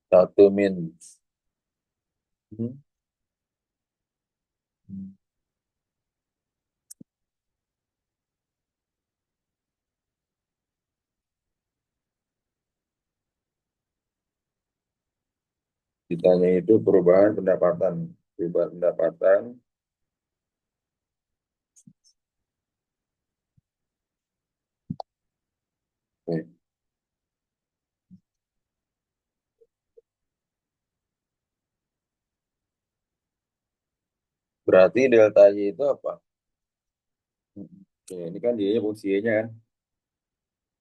Satu min. Hmm. Ditanya itu perubahan pendapatan. Perubahan pendapatan. Oke. Berarti delta Y itu apa? Oke, ini kan dia fungsi Y-nya kan.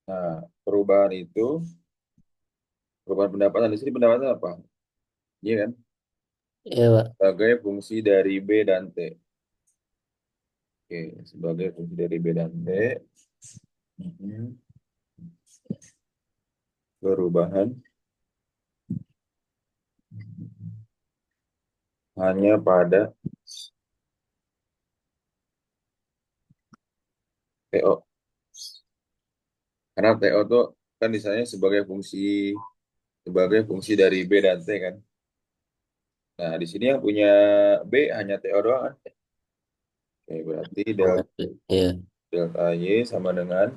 Nah, perubahan itu, perubahan pendapatan di sini pendapatan apa? Iya kan? Iya, Pak. Sebagai fungsi dari B dan T. Oke, sebagai fungsi dari B dan T. Mhm. Perubahan hanya pada TO. Karena TO itu kan misalnya sebagai fungsi dari B dan T kan. Nah, di sini yang punya B hanya TO doang kan. Oke, berarti Iya. delta Y sama dengan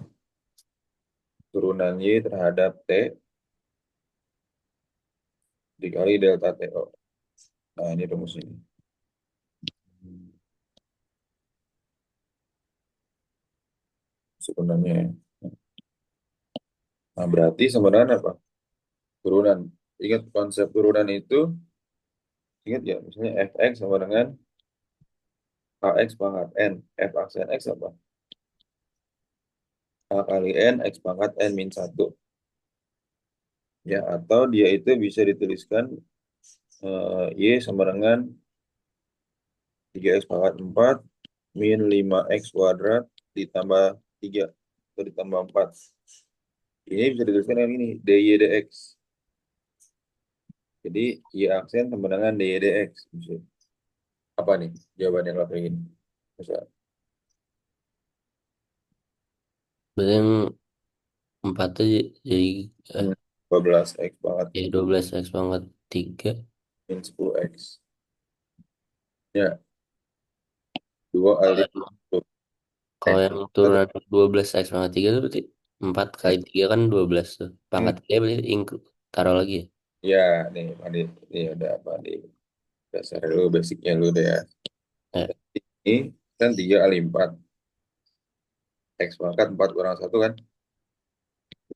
turunan Y terhadap T dikali delta TO. Nah, ini rumusnya. Sebenarnya. Nah, berarti sebenarnya apa? Turunan. Ingat konsep turunan itu, ingat ya, misalnya fx sama dengan ax pangkat n. F aksen x apa? A kali n, x pangkat n min 1. Ya, atau dia itu bisa dituliskan y sama dengan 3x pangkat 4 min 5x kuadrat ditambah 3 atau ditambah 4. Ini bisa dituliskan dengan ini, dy dx. Jadi, y aksen sama dengan dy dx. Apa nih jawaban yang lo pengen? Bisa. Berarti yang 4 tuh jadi eh, 12x pangkat ya 12 X pangkat 3. min 10x. Ya, 2 kali Kalau 10 kalau x. yang turunan 12 X pangkat 3 itu berarti 4 kali 3 kan 12 tuh. Hmm. Pangkat 3 berarti taruh lagi ya. Ya, nih, Adi, ini udah apa di dasar lu, basicnya lu deh ya. Ya, Ini kan 3 kali 4. X pangkat 4 kurang 1 kan?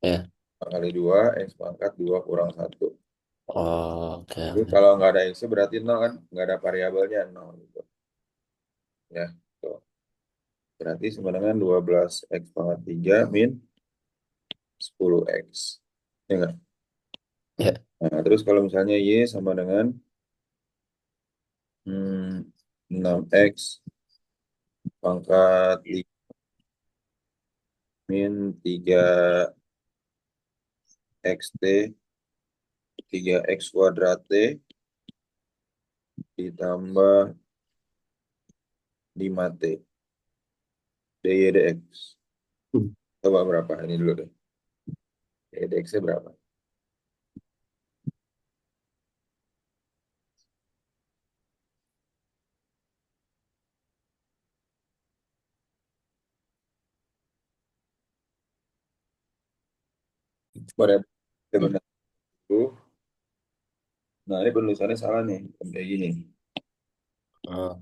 ya. 4 kali 2, X pangkat 2 kurang 1. Oh, oke, Jadi oke. kalau nggak ada X berarti 0 kan? Nggak ada variabelnya 0 gitu. Ya, tuh. Berarti sama dengan 12x pangkat 3 min 10x. Ya nggak? Ya, Nah, terus kalau misalnya Y sama dengan 6x pangkat 5 min 3xt 3x kuadrat T ditambah 5T dy dx. Coba berapa ini dulu deh. Dy dx-nya berapa? Pada benar dulu. Nah, ini penulisannya salah nih. Kayak gini. oh,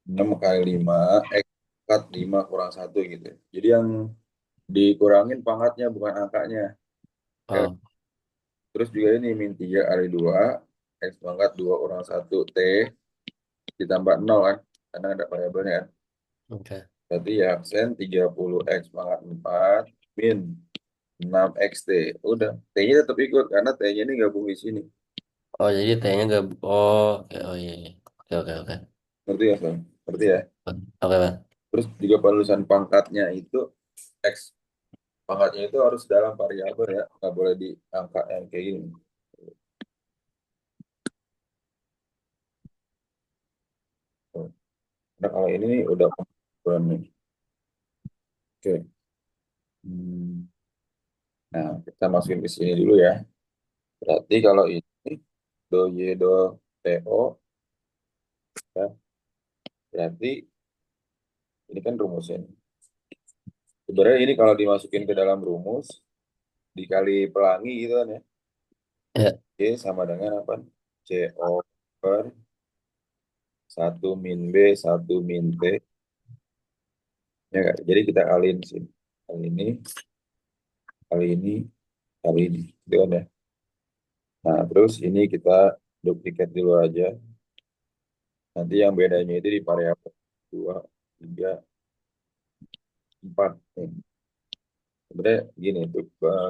6 kali 5 x pangkat 5 kurang 1 gitu. Jadi yang dikurangin pangkatnya bukan angkanya. Ya. oh, Terus juga ini min 3 kali 2 x pangkat 2 kurang 1 T ditambah 0 kan. Karena ada variabelnya kan. oke. Berarti ya aksen 30x pangkat 4 min 6xt. Udah, T-nya tetap ikut karena T-nya ini gabung di sini. Oh, jadi T-nya gak. Oh, oke. Oh, iya, iya. Oke, oke, oke. Ngerti ya, Sam? Ngerti ya? Oke, Pak. Terus juga penulisan pangkatnya itu X. Pangkatnya itu harus dalam variabel ya. Nggak boleh di angka yang kayak gini. Nah, kalau ini nih udah pengaturan nih. Oke. Hmm. Nah, kita masukin ke sini dulu ya. Berarti kalau ini do y do to ya, berarti ini kan rumusnya. Sebenarnya ini kalau dimasukin ke dalam rumus dikali pelangi gitu kan ya. Ya, Y sama dengan apa? CO per satu min B, satu min T. Ya nggak? Jadi kita kaliin sini. Kali ini, kali ini, kali ini. Gitu kan ya. Nah, terus ini kita duplikat dulu aja. Nanti yang bedanya itu di variabel 2, 3, 4. Nih. Sebenarnya gini untuk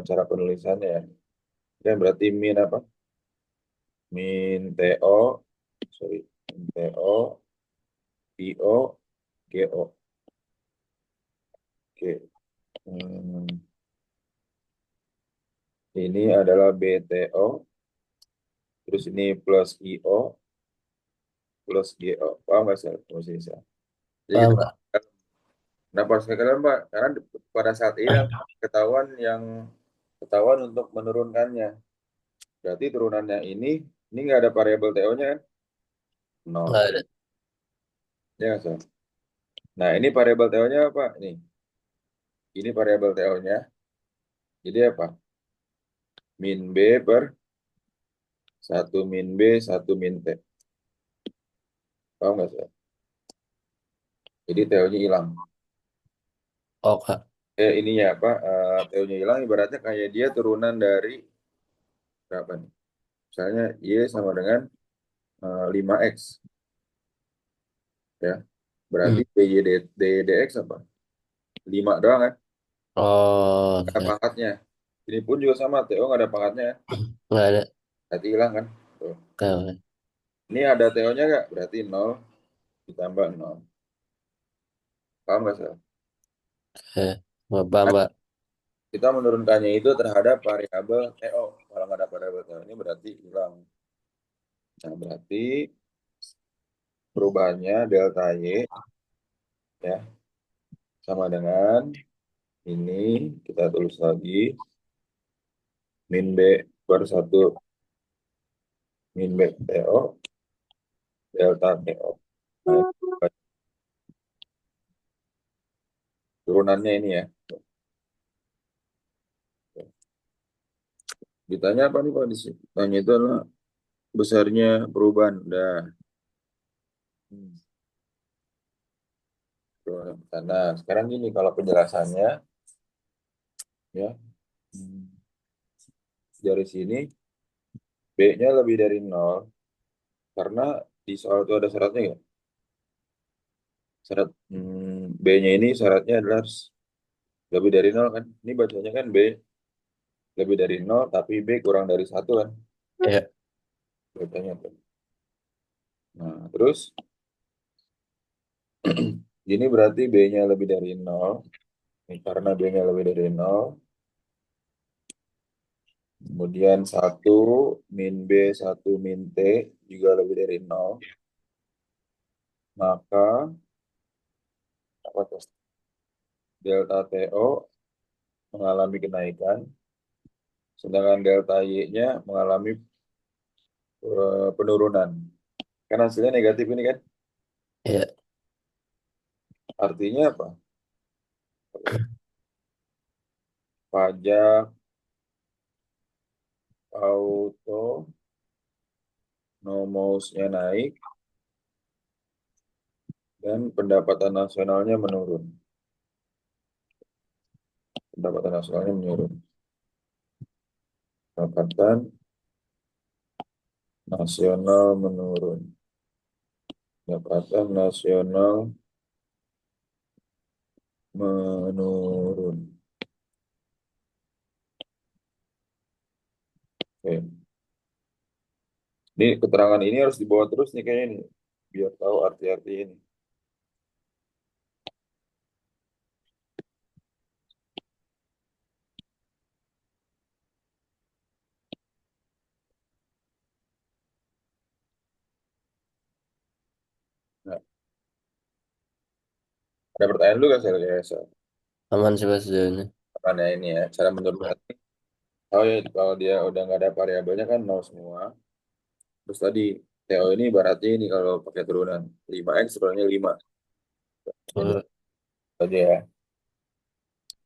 cara penulisannya ya. Kan berarti min apa? Min TO, sorry, min TO, IO, GO. Oke. Hmm, ini adalah BTO, terus ini plus IO, plus GO. Paham nggak sih? Posisi. Jadi paham kita, nggak? kenapa harus kekalian, Pak? Karena pada saat ini ketahuan ketahuan untuk menurunkannya. Berarti turunannya ini nggak ada variabel TO-nya kan? Nol. Nggak ada. Ya, nggak, Sob? Nah, ini variabel TO-nya apa? Nih, ini variabel TO-nya. Jadi apa? Min B per satu min B, satu min T. Paham nggak, Sob? Jadi TO-nya hilang. Oh, Kak. Ininya apa? TO-nya hilang ibaratnya kayak dia turunan dari berapa nih? Misalnya Y sama dengan 5X. Ya. Berarti Hmm. DYDX apa? 5 doang kan? Oh, Nggak ada oke. pangkatnya. Ini pun juga sama, TO nggak ada pangkatnya. Nggak ada. Berarti hilang kan? Tuh. Oke, oke. Ini ada TO-nya nggak? Berarti nol ditambah nol. Paham nggak, Sal? Oke. Nggak paham, Nah, Pak. kita menurunkannya itu terhadap variabel TO. Kalau nggak ada variabel TO ini berarti hilang. Nah, berarti perubahannya delta Y ya sama dengan ini kita tulis lagi min B per satu min B TO delta TO. Nah, turunannya ini ya. Ditanya apa nih Pak di sini? Tanya itu adalah besarnya perubahan. Udah. Hmm. Nah, sekarang gini kalau penjelasannya ya dari sini B-nya lebih dari nol karena di soal itu ada syaratnya ya. Syarat B-nya ini syaratnya adalah harus lebih dari nol kan. Ini bacanya kan B lebih dari nol tapi B kurang dari satu kan. Ya. Bacanya tuh. Nah, terus ini berarti B-nya lebih dari nol. Ini karena B-nya lebih dari nol. Kemudian satu min B, satu min T juga lebih dari nol. Maka apa tuh? Delta TO mengalami kenaikan, sedangkan delta Y-nya mengalami penurunan. Karena hasilnya negatif ini kan. Ya. Artinya apa? Pajak auto nomosnya naik dan pendapatan nasionalnya menurun. Pendapatan nasionalnya menurun. Pendapatan nasional menurun. Pendapatan nasional menurun. Oke. Ini keterangan ini harus dibawa terus nih kayaknya nih. Biar tahu arti-arti ini. Nah, Ada pertanyaan dulu gak Sel? Aman sih Pak sejauh ini. Karena ini ya, cara menurunkan. Oh ya, kalau dia udah nggak ada variabelnya kan nol semua. Terus tadi TO ini ibaratnya ini kalau pakai turunan 5x turunannya 5. Ini Oh, aja ya.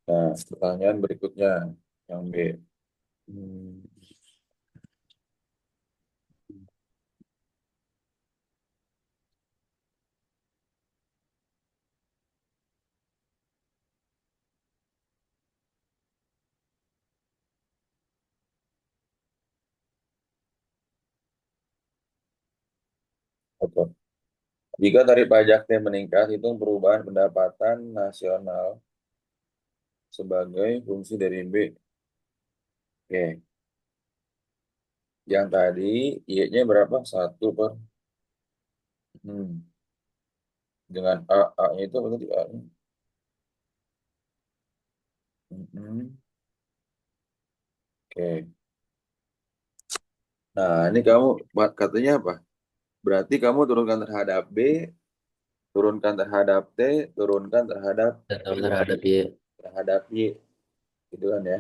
Nah, pertanyaan berikutnya yang B. Hmm, apa? Jika tarif pajaknya meningkat, hitung perubahan pendapatan nasional sebagai fungsi dari B. Oke, yang tadi Y-nya berapa? Satu per. Hmm. Dengan A-nya itu apa tadi A-nya? Hmm. Oke. Nah, ini kamu katanya apa? Berarti kamu turunkan terhadap B, turunkan terhadap T, turunkan terhadap atau terhadap Y. terhadap Y, gitu kan ya.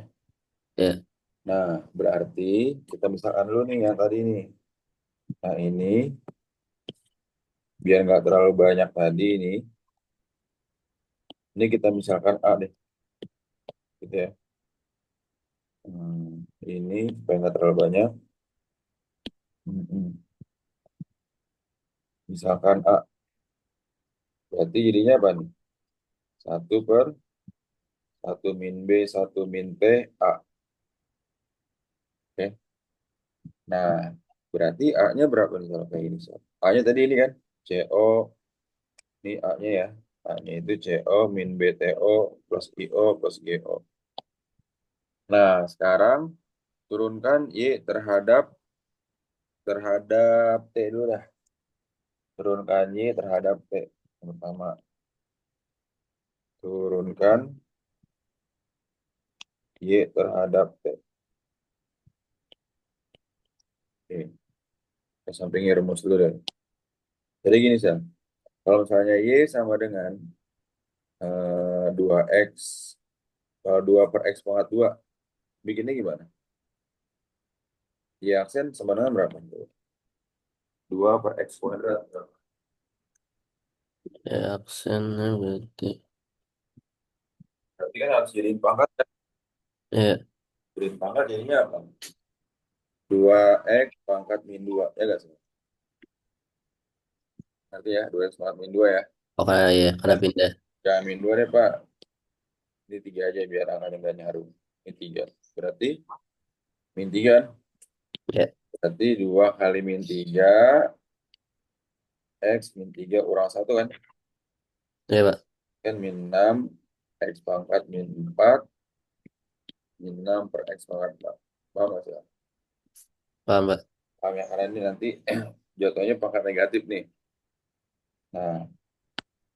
Ya, Nah, berarti kita misalkan dulu nih yang tadi nih. Nah, ini biar nggak terlalu banyak tadi ini kita misalkan A deh, gitu ya. Ini supaya nggak terlalu banyak. Hmm. Misalkan A, berarti jadinya apa nih? Satu per satu min B, satu min T, A. Oke. Nah, berarti A-nya berapa nih kalau kayak gini? Sob? A-nya tadi ini kan, CO, ini A-nya ya. A-nya itu CO min BTO plus IO plus GO. Nah, sekarang turunkan Y terhadap terhadap T dulu dah. Turunkan Y terhadap T. Yang pertama, turunkan Y terhadap T. Oke, kita sampingnya rumus dulu deh. Jadi gini, Sam. Kalau misalnya Y sama dengan 2X, kalau 2 per X pangkat 2, bikinnya gimana? Y aksen sama dengan berapa? 2 per X kuadrat. ya aksennya berarti. Berarti kan harus jadiin pangkat. Ya, Jadiin pangkat jadinya apa? 2X pangkat min 2. Ya nggak sih? Nanti ya, 2X pangkat min 2 ya. oke ya, karena Nah, pindah. jangan min 2 deh, Pak. Ini 3 aja biar angkanya nggak nyaru. Ini 3. Berarti min 3. Ya, Berarti 2 kali min 3 X min 3 kurang 1 kan? ya Pak. Kan min 6 X pangkat min 4 min 6 per X pangkat 4. Paham nggak sih? Paham Pak. Paham ya? Karena ini nanti jatuhnya pangkat negatif nih. Nah,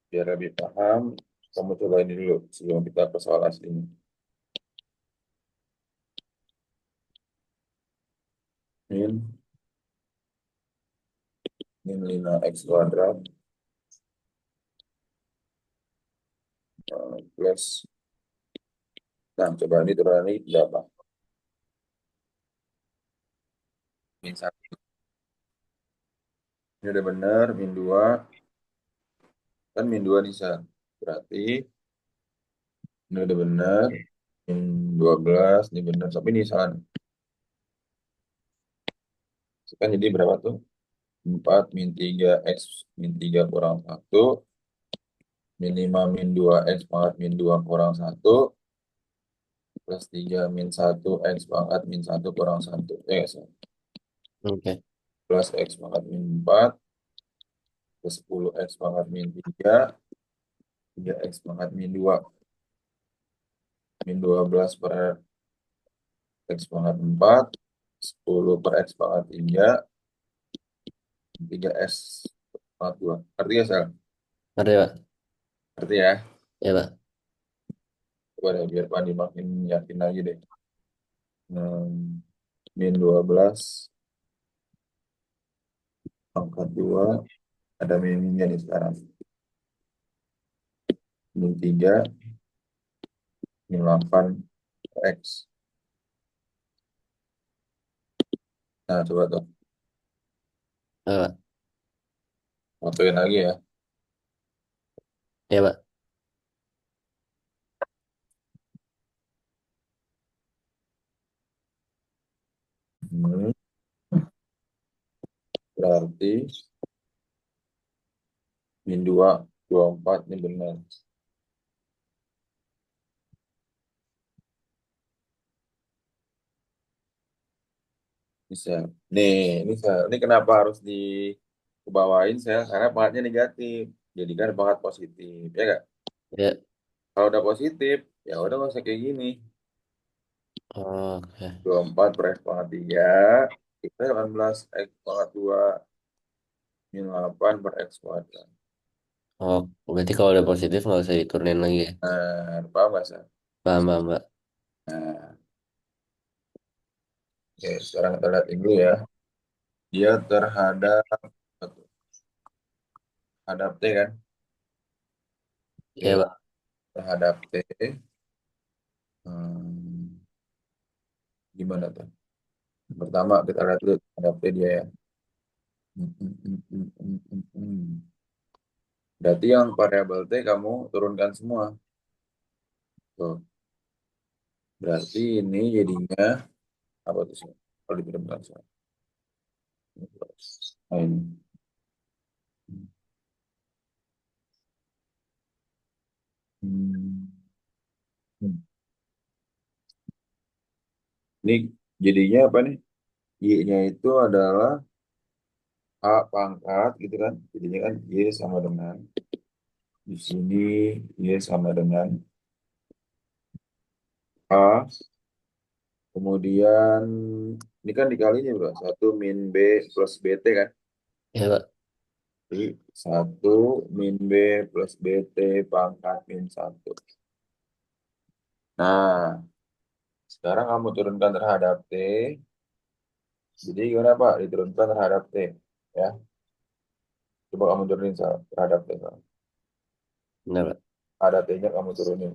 biar lebih paham, kamu coba ini dulu sebelum kita ke soal aslinya. Min, min 5X kuadrat plus, nah coba ini turunan ini berapa? Min 1. Ini udah benar, min 2. Kan min 2 nih, San. Berarti ini udah benar, min 12, ini benar. Tapi ini salah. Kan jadi berapa tuh? 4 min 3 X min 3 kurang 1 min 5 min 2 X pangkat min 2 kurang 1 plus 3 min 1 X pangkat min 1 kurang 1. Ya nggak sih? Oke. Plus X pangkat min 4 plus 10 X pangkat min 3 3 X pangkat min 2 min 12 per X pangkat 4 10 per X pangkat 3 3 X pangkat 2. Artinya ya, Sel? Ngerti Pak. Arti ya? Ya Pak. Coba deh, biar Pandi makin yakin lagi deh. Min 12 pangkat 2 ada minimnya nih sekarang. Min 3, min 8 X. Nah, coba tuh. Pak. Fotoin lagi ya. Ya, Pak. Hmm, berarti min 2, 4 ini benar. Bisa. Nih, ini kenapa harus kebawain saya? Karena pangkatnya negatif. Jadi kan pangkat positif, ya nggak? Ya. Kalau udah positif, ya udah nggak usah kayak gini. Oke. 24 per X pangkat 3, kita 18 X pangkat 2, min 8 per X kuadrat. Oh, berarti kalau udah positif nggak usah diturunin lagi ya? Nah, paham nggak, Sar? Paham, paham, Pak. Nah, oke, sekarang kita lihat dulu ya. Dia terhadap T kan? Ya, Oke, Pak. terhadap T. Hmm, gimana tuh? Pertama kita lihat dulu terhadap T dia ya. Berarti yang variabel T kamu turunkan semua. Tuh. Berarti ini jadinya apa tuh sih? Kalau diturunkan semua. Nah, ini. Hmm. Ini jadinya apa nih? Y-nya itu adalah A pangkat gitu kan. Jadinya kan Y sama dengan di sini Y sama dengan A. Kemudian ini kan dikalinya bro. 1 - B plus BT kan. Ya, Pak. Jadi 1 - B plus BT pangkat min 1. Nah, sekarang kamu turunkan terhadap T. Jadi gimana Pak? Diturunkan terhadap T. Ya, coba kamu turunin terhadap T. Pak. Benar, Pak. Ada T-nya kamu turunin.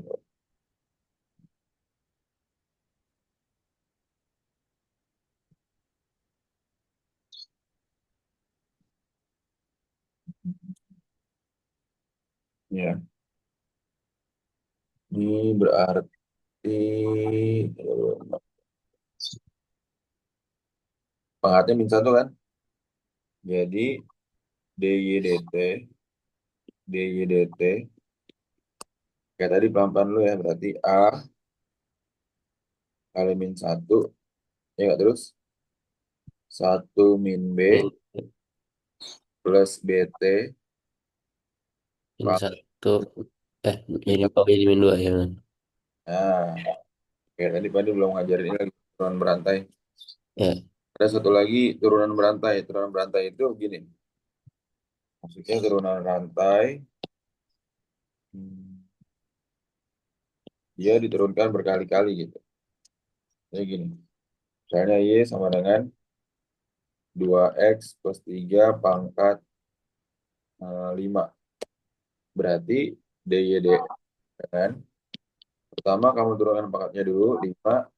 Ya, ini berarti pangkatnya min 1 kan? Jadi DY DT, kayak tadi pelan-pelan dulu ya, berarti A kali min 1, ya nggak terus? 1 - B Min, plus BT. min satu. Eh, jadi, oh, jadi min dua ya, benar. Nah, kayak tadi Padi belum ngajarin ini lagi turunan berantai. Ya, Ada satu lagi turunan berantai. Turunan berantai itu gini. Maksudnya turunan rantai, hmm, dia diturunkan berkali-kali gitu. Jadi gini. Misalnya Y sama dengan 2X plus 3 pangkat 5. Berarti DYD kan. Pertama kamu turunkan pangkatnya dulu 5.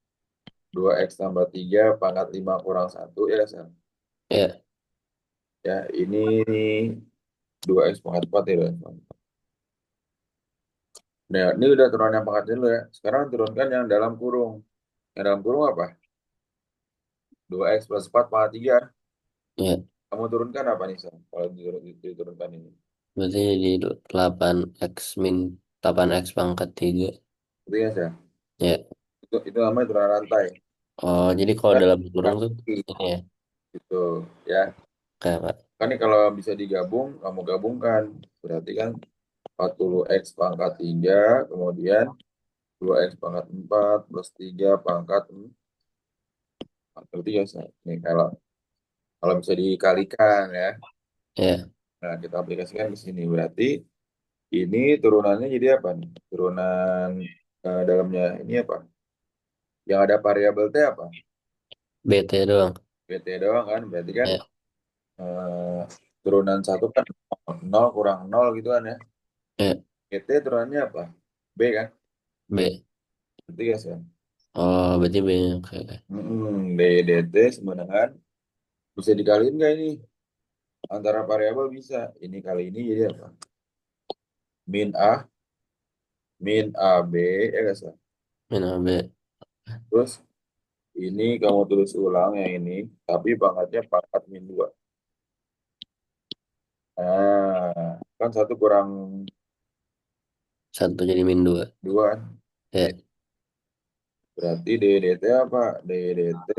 2X tambah 3 pangkat 5 kurang 1. Ya, San? ya, Ya, ini 2X pangkat 4 ya. Nah, ini udah turunan pangkatnya dulu ya. Sekarang turunkan yang dalam kurung. Yang dalam kurung apa? 2X plus 4 pangkat 3. ya. Kamu turunkan apa nih, San? Kalau diturunkan ini. Berarti jadi 8x min 8x pangkat 3. Itu ya, San? Ya. Itu namanya turunan rantai. Oh, jadi kalau Ya, dalam kurung tuh berarti ini ya. gitu ya. Kayak, Pak. Kan ini kalau bisa digabung, kamu gabungkan. Berarti kan 40X pangkat 3, kemudian 2X pangkat 4 plus 3 pangkat 4. Berarti ya, San? Nih, kalau kalau bisa dikalikan ya. Ya, Nah, kita aplikasikan ke sini. Berarti ini turunannya jadi apa nih? Turunan dalamnya ini apa? Yang ada variabel T apa? BT doang. BT doang kan? Berarti kan Ya, eh, turunan 1 kan 0 kurang 0 gitu kan ya. ya. GT turunan apa? B kan? B. Berarti ya, San. Oh, berarti B. Oke, oke. DT sama dengan, bisa dikaliin nggak ini? Antara variabel bisa. Ini kali ini jadi apa? Min A, min AB, ya nggak, San? Min A, B. Terus ini kamu tulis ulang yang ini, tapi pangkatnya pangkat min 2. Nah, kan satu kurang Satu jadi min 2. 2. Ya, Berarti DDT apa? DDT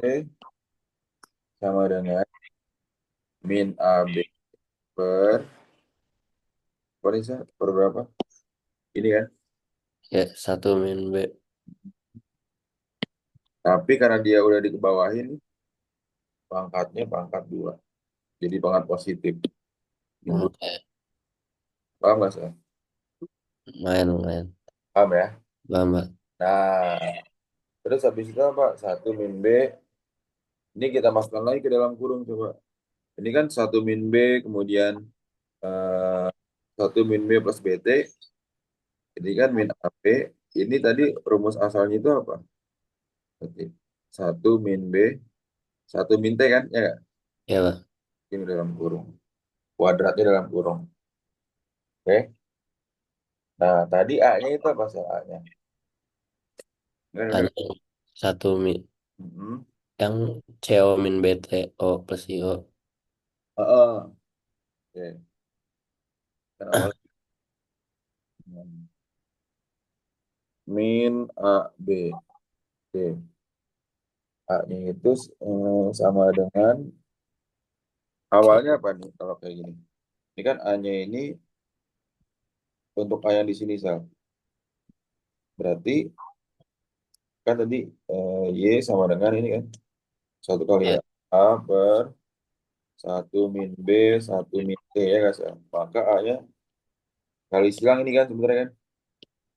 sama dengan min AB per, apa nih, Sa? Per berapa? Ini kan. ya, satu min B. Tapi karena dia udah dikebawahin, pangkatnya pangkat 2. Jadi pangkat positif. Min 2. Oke. Paham nggak, Sa? Lumayan, lumayan. Paham ya? Paham, Pak. Nah, terus habis itu apa? Satu min B. Ini kita masukkan lagi ke dalam kurung coba. Ini kan satu min B, kemudian eh, satu min B plus BT. Jadi kan min AB. Ini tadi rumus asalnya itu apa? Berarti satu min B, satu min T kan? Ya nggak? Ya, Pak. Ini dalam kurung. Kuadratnya dalam kurung. Oke. Nah, tadi A-nya itu apa sih A-nya? Benar, Ada benar. yang satu min. Mm-mm. Yang CO min BT. O plus IO. Heeh. Oke. Kan awal min A, B. Oke. A-nya itu sama dengan, awalnya apa nih kalau kayak gini? Ini kan A-nya ini untuk A yang di sini, Sal. Berarti kan tadi Y sama dengan ini kan. Satu kali Ya, A per satu min B, satu min T, ya nggak, Sal? Maka A-nya kali silang ini kan sebenarnya kan.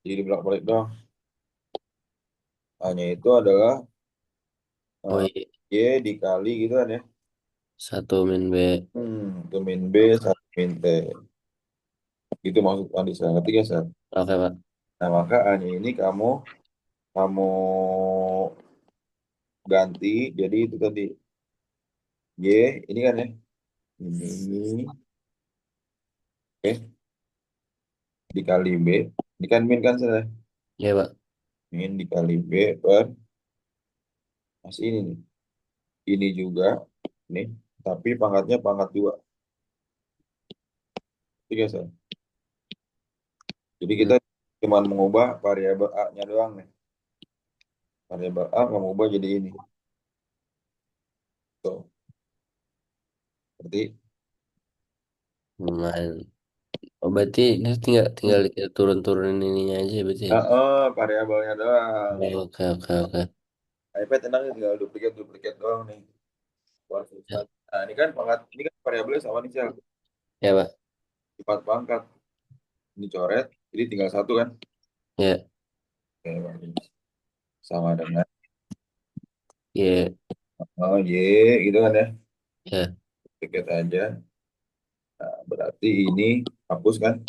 Jadi bolak-balik dong. A-nya itu adalah oh eh, iya. Y dikali gitu kan ya. Satu min B. Satu min B, satu min T. Itu maksud Andi, Sal. Ngerti ya, Sal? Oke, Pak. Nah, maka A-nya ini kamu kamu ganti jadi itu tadi Y ini kan ya, ini dikali B, ini kan min kan, saya Ya, Pak. min dikali B per masih ini nih, ini juga nih, tapi pangkatnya pangkat 2, tiga, saya. Jadi Hmm. kita cuma mengubah variabel A-nya doang nih, variabel A kamu ubah jadi ini tuh, berarti Lumayan. Oh, berarti ini tinggal tinggal kita turun-turunin ininya aja berarti. Ya? variabelnya doang. Oke, oke, oke. iPad tenang ya, tinggal duplikat duplikat doang nih. Buat Ya, susah. Nah, ini kan pangkat, ini kan variabelnya sama nih, Cel. ya, Pak. Empat pangkat. Ini coret, jadi tinggal satu kan. Ya, Oke, bagus. Sama dengan ya, Y gitu kan ya. ya, Tiket aja. Nah, berarti ini hapus kan?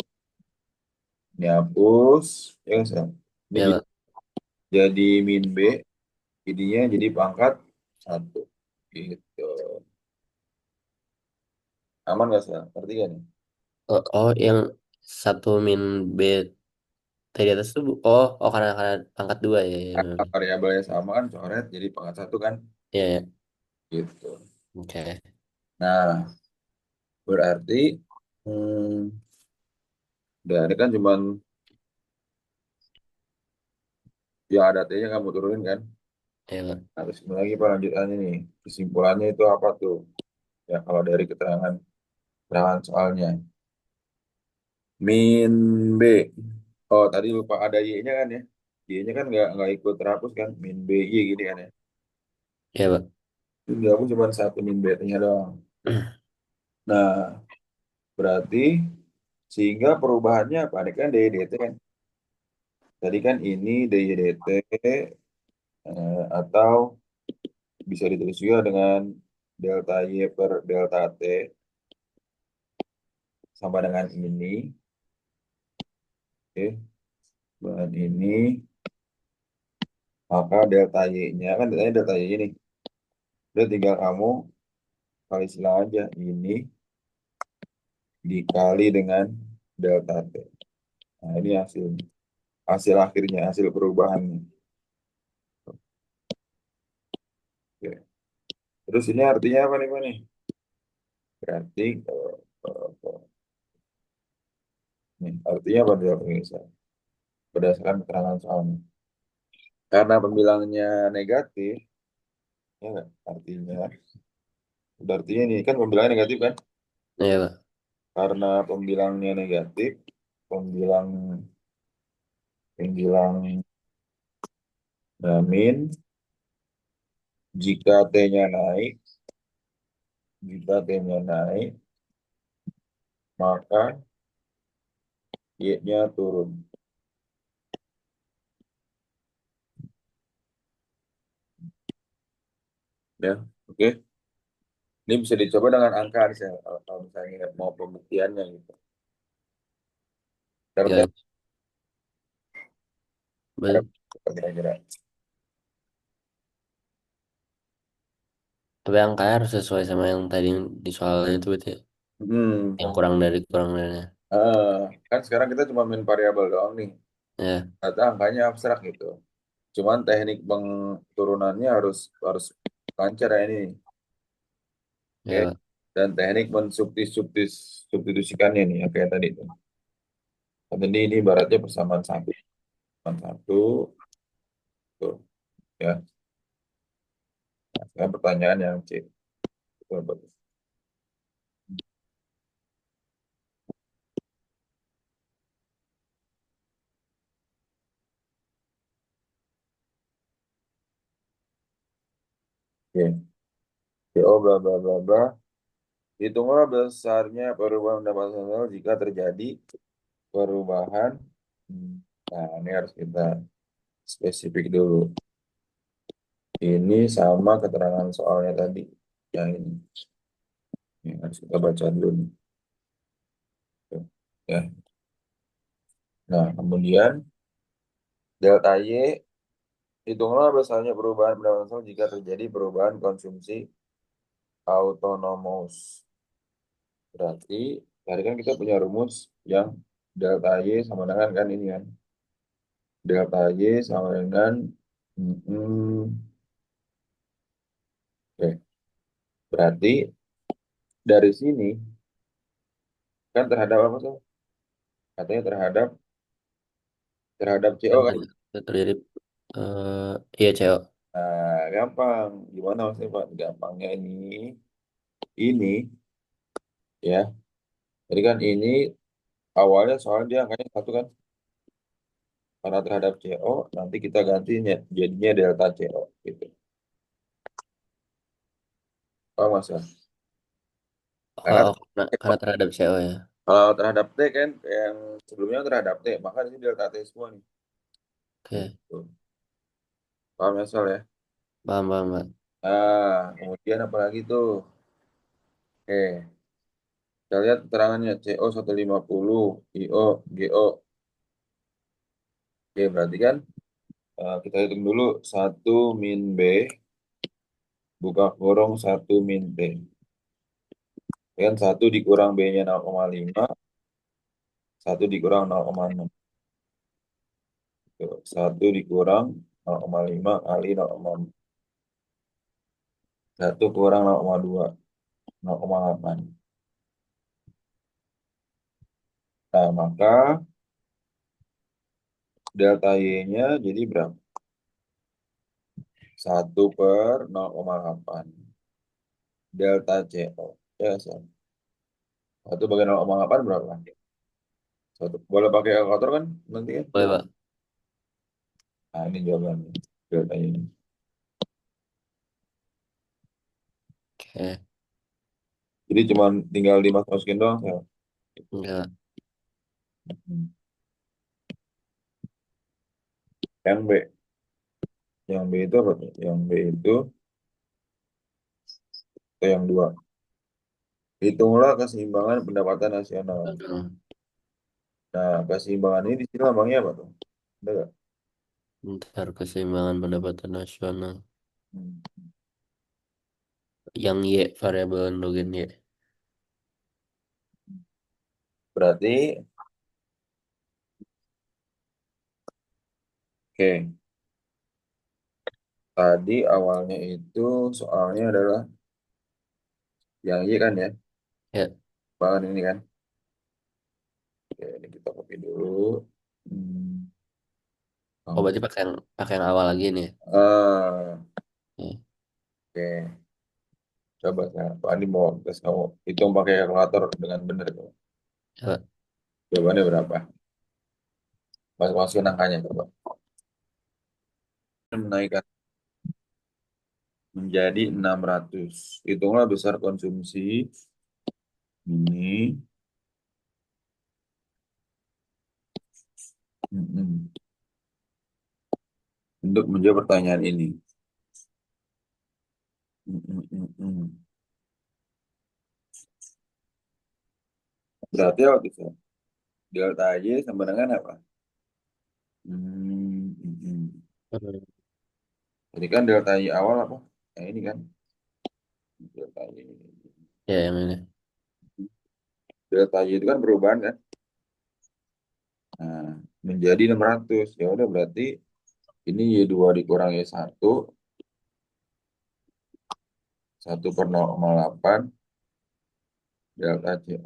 Ini hapus. Ya kan, Sel? Ini ya, Pak. jadi min B. Jadinya jadi pangkat satu. Gitu. Aman gak, Sel? Ngerti gak nih? Oh, oh, yang satu min B tadi atas tuh, oh, karena pangkat dua ya, ya, Nah, variabelnya sama kan, coret jadi pangkat satu kan. ya, ya. Gitu. Oke, Nah, berarti hmm, udah ini kan cuman yang ada T-nya kamu turunin kan. ya, Pak. Nah, terus ini lagi lanjutannya nih. Kesimpulannya itu apa tuh? Ya, kalau dari keterangan soalnya. Min B. Oh, tadi lupa ada Y-nya kan ya. Y-nya kan nggak ikut terhapus kan. Min B, Y gini kan ya. Ya, Pak. Itu gabung cuma satu min B-nya doang. Nah, berarti sehingga perubahannya apa? Ini kan DYDT kan. Tadi kan ini DYDT atau bisa ditulis juga dengan delta Y per delta T sama dengan ini. Oke, bahan ini, maka delta Y-nya, kan delta Y ini. Udah tinggal kamu kali silang aja. Ini dikali dengan delta T. Nah, ini hasilnya. Hasil akhirnya, hasil perubahannya. Oke. Terus ini artinya apa nih, Pak nih? Berarti, nih, artinya apa dia pemirsa? Berdasarkan keterangan soalnya. Karena pembilangnya negatif, ya nggak? Artinya, artinya ini kan pembilangnya negatif kan? Iya, Pak. Karena pembilangnya negatif, pembilang pembilang min, jika T-nya naik, maka Y-nya turun. Ya, oke. Ini bisa dicoba dengan angka misalnya, kalau misalnya mau pembuktiannya gitu. Ngerti Ya, betul. apa kira-kira? Tapi angkanya harus sesuai sama yang tadi di soal itu berarti ya. Hmm, Yang kurang dari kurang darinya. eh, kan sekarang kita cuma main variabel doang nih. Ya, Ternyata angkanya abstrak gitu. Cuman teknik pengturunannya harus harus lancar ya ini. Oke. ya, Pak. Dan teknik substitusikannya nih, ya, kayak tadi itu. Ini ibaratnya persamaan satu, persamaan satu, tuh, ya. Nah, sekarang pertanyaan yang C. Betul, betul. Oke. CO bla bla bla bla. Hitunglah besarnya perubahan pendapatan sosial jika terjadi perubahan. Hmm, Nah, ini harus kita spesifik dulu. Ini sama keterangan soalnya tadi. Yang ini harus kita baca dulu nih. Tuh, ya. Nah, kemudian delta Y, hitunglah besarnya perubahan pendapatan sosial jika terjadi perubahan konsumsi autonomous. Berarti tadi kan kita punya rumus yang delta Y sama dengan kan ini kan. Delta Y sama dengan oke. Berarti dari sini kan terhadap apa tuh? Katanya terhadap CO Yang kan. terjadi iya CO. Nah, gampang. Gimana maksudnya Pak? Gampangnya ini ya. Jadi kan ini awalnya soalnya dia angkanya satu kan. Karena terhadap CO nanti kita gantinya jadinya delta CO gitu. Paham Mas ya? Oh, Karena oh, karena terhadap CO ya. kalau terhadap T kan yang sebelumnya terhadap T, maka ini delta T semua nih. Oke, Gitu. Paham ya Sal ya? paham, paham, Pak. Nah, kemudian apa lagi tuh? Oke, kita lihat keterangannya CO 150, IO, GO. Oke, berarti kan kita hitung dulu satu min B, buka kurung satu min T. Kan satu dikurang B-nya 0,5, satu dikurang 0,6. Tuh, satu dikurang 0,5 kali 0,4. Satu kurang 0,2, 0,8. Nah, maka delta Y-nya jadi berapa? Satu per 0,8. Delta CO. Ya, sama. Satu bagi 0,8 berapa? Satu. Boleh pakai kalkulator kan? Nanti kan? Boleh, Pak. Nah, ini jawabannya. Delta ini. Oke, Jadi cuma tinggal dimasukin doang. Ya. enggak. Hmm. Yang B. Yang B itu apa tuh? Yang B itu, atau yang dua. Hitunglah keseimbangan pendapatan nasional. Nah, keseimbangan ini di sini lambangnya apa tuh? Ada nggak? Ntar keseimbangan pendapatan nasional. Hmm. Yang Y, variabel endogen Y. Berarti, oke, tadi awalnya itu soalnya adalah yang Y kan ya, Ya, bahan ini kan. Oke, ini kita copy dulu. Hmm. oh Oh. berarti pakai yang awal lagi nih. Ah, Ya, oke. Coba saya, Pak Andi mau tes kamu hitung pakai kalkulator dengan benar tuh. coba. Jawabannya berapa? Masuk-masukin angkanya coba. Menaikkan menjadi 600. Hitunglah besar konsumsi ini. Mm-mm. Untuk menjawab pertanyaan ini. Mm-mm-mm-mm. Berarti apa bisa? Delta Y sama dengan apa? Mm-mm. Hmm. Jadi kan delta Y awal apa? Nah ini kan. Delta Y. Ya yang ini. Delta Y itu kan perubahan kan? Nah, menjadi 600. Ya udah berarti ini Y2 dikurang Y1. 1/8 delta C.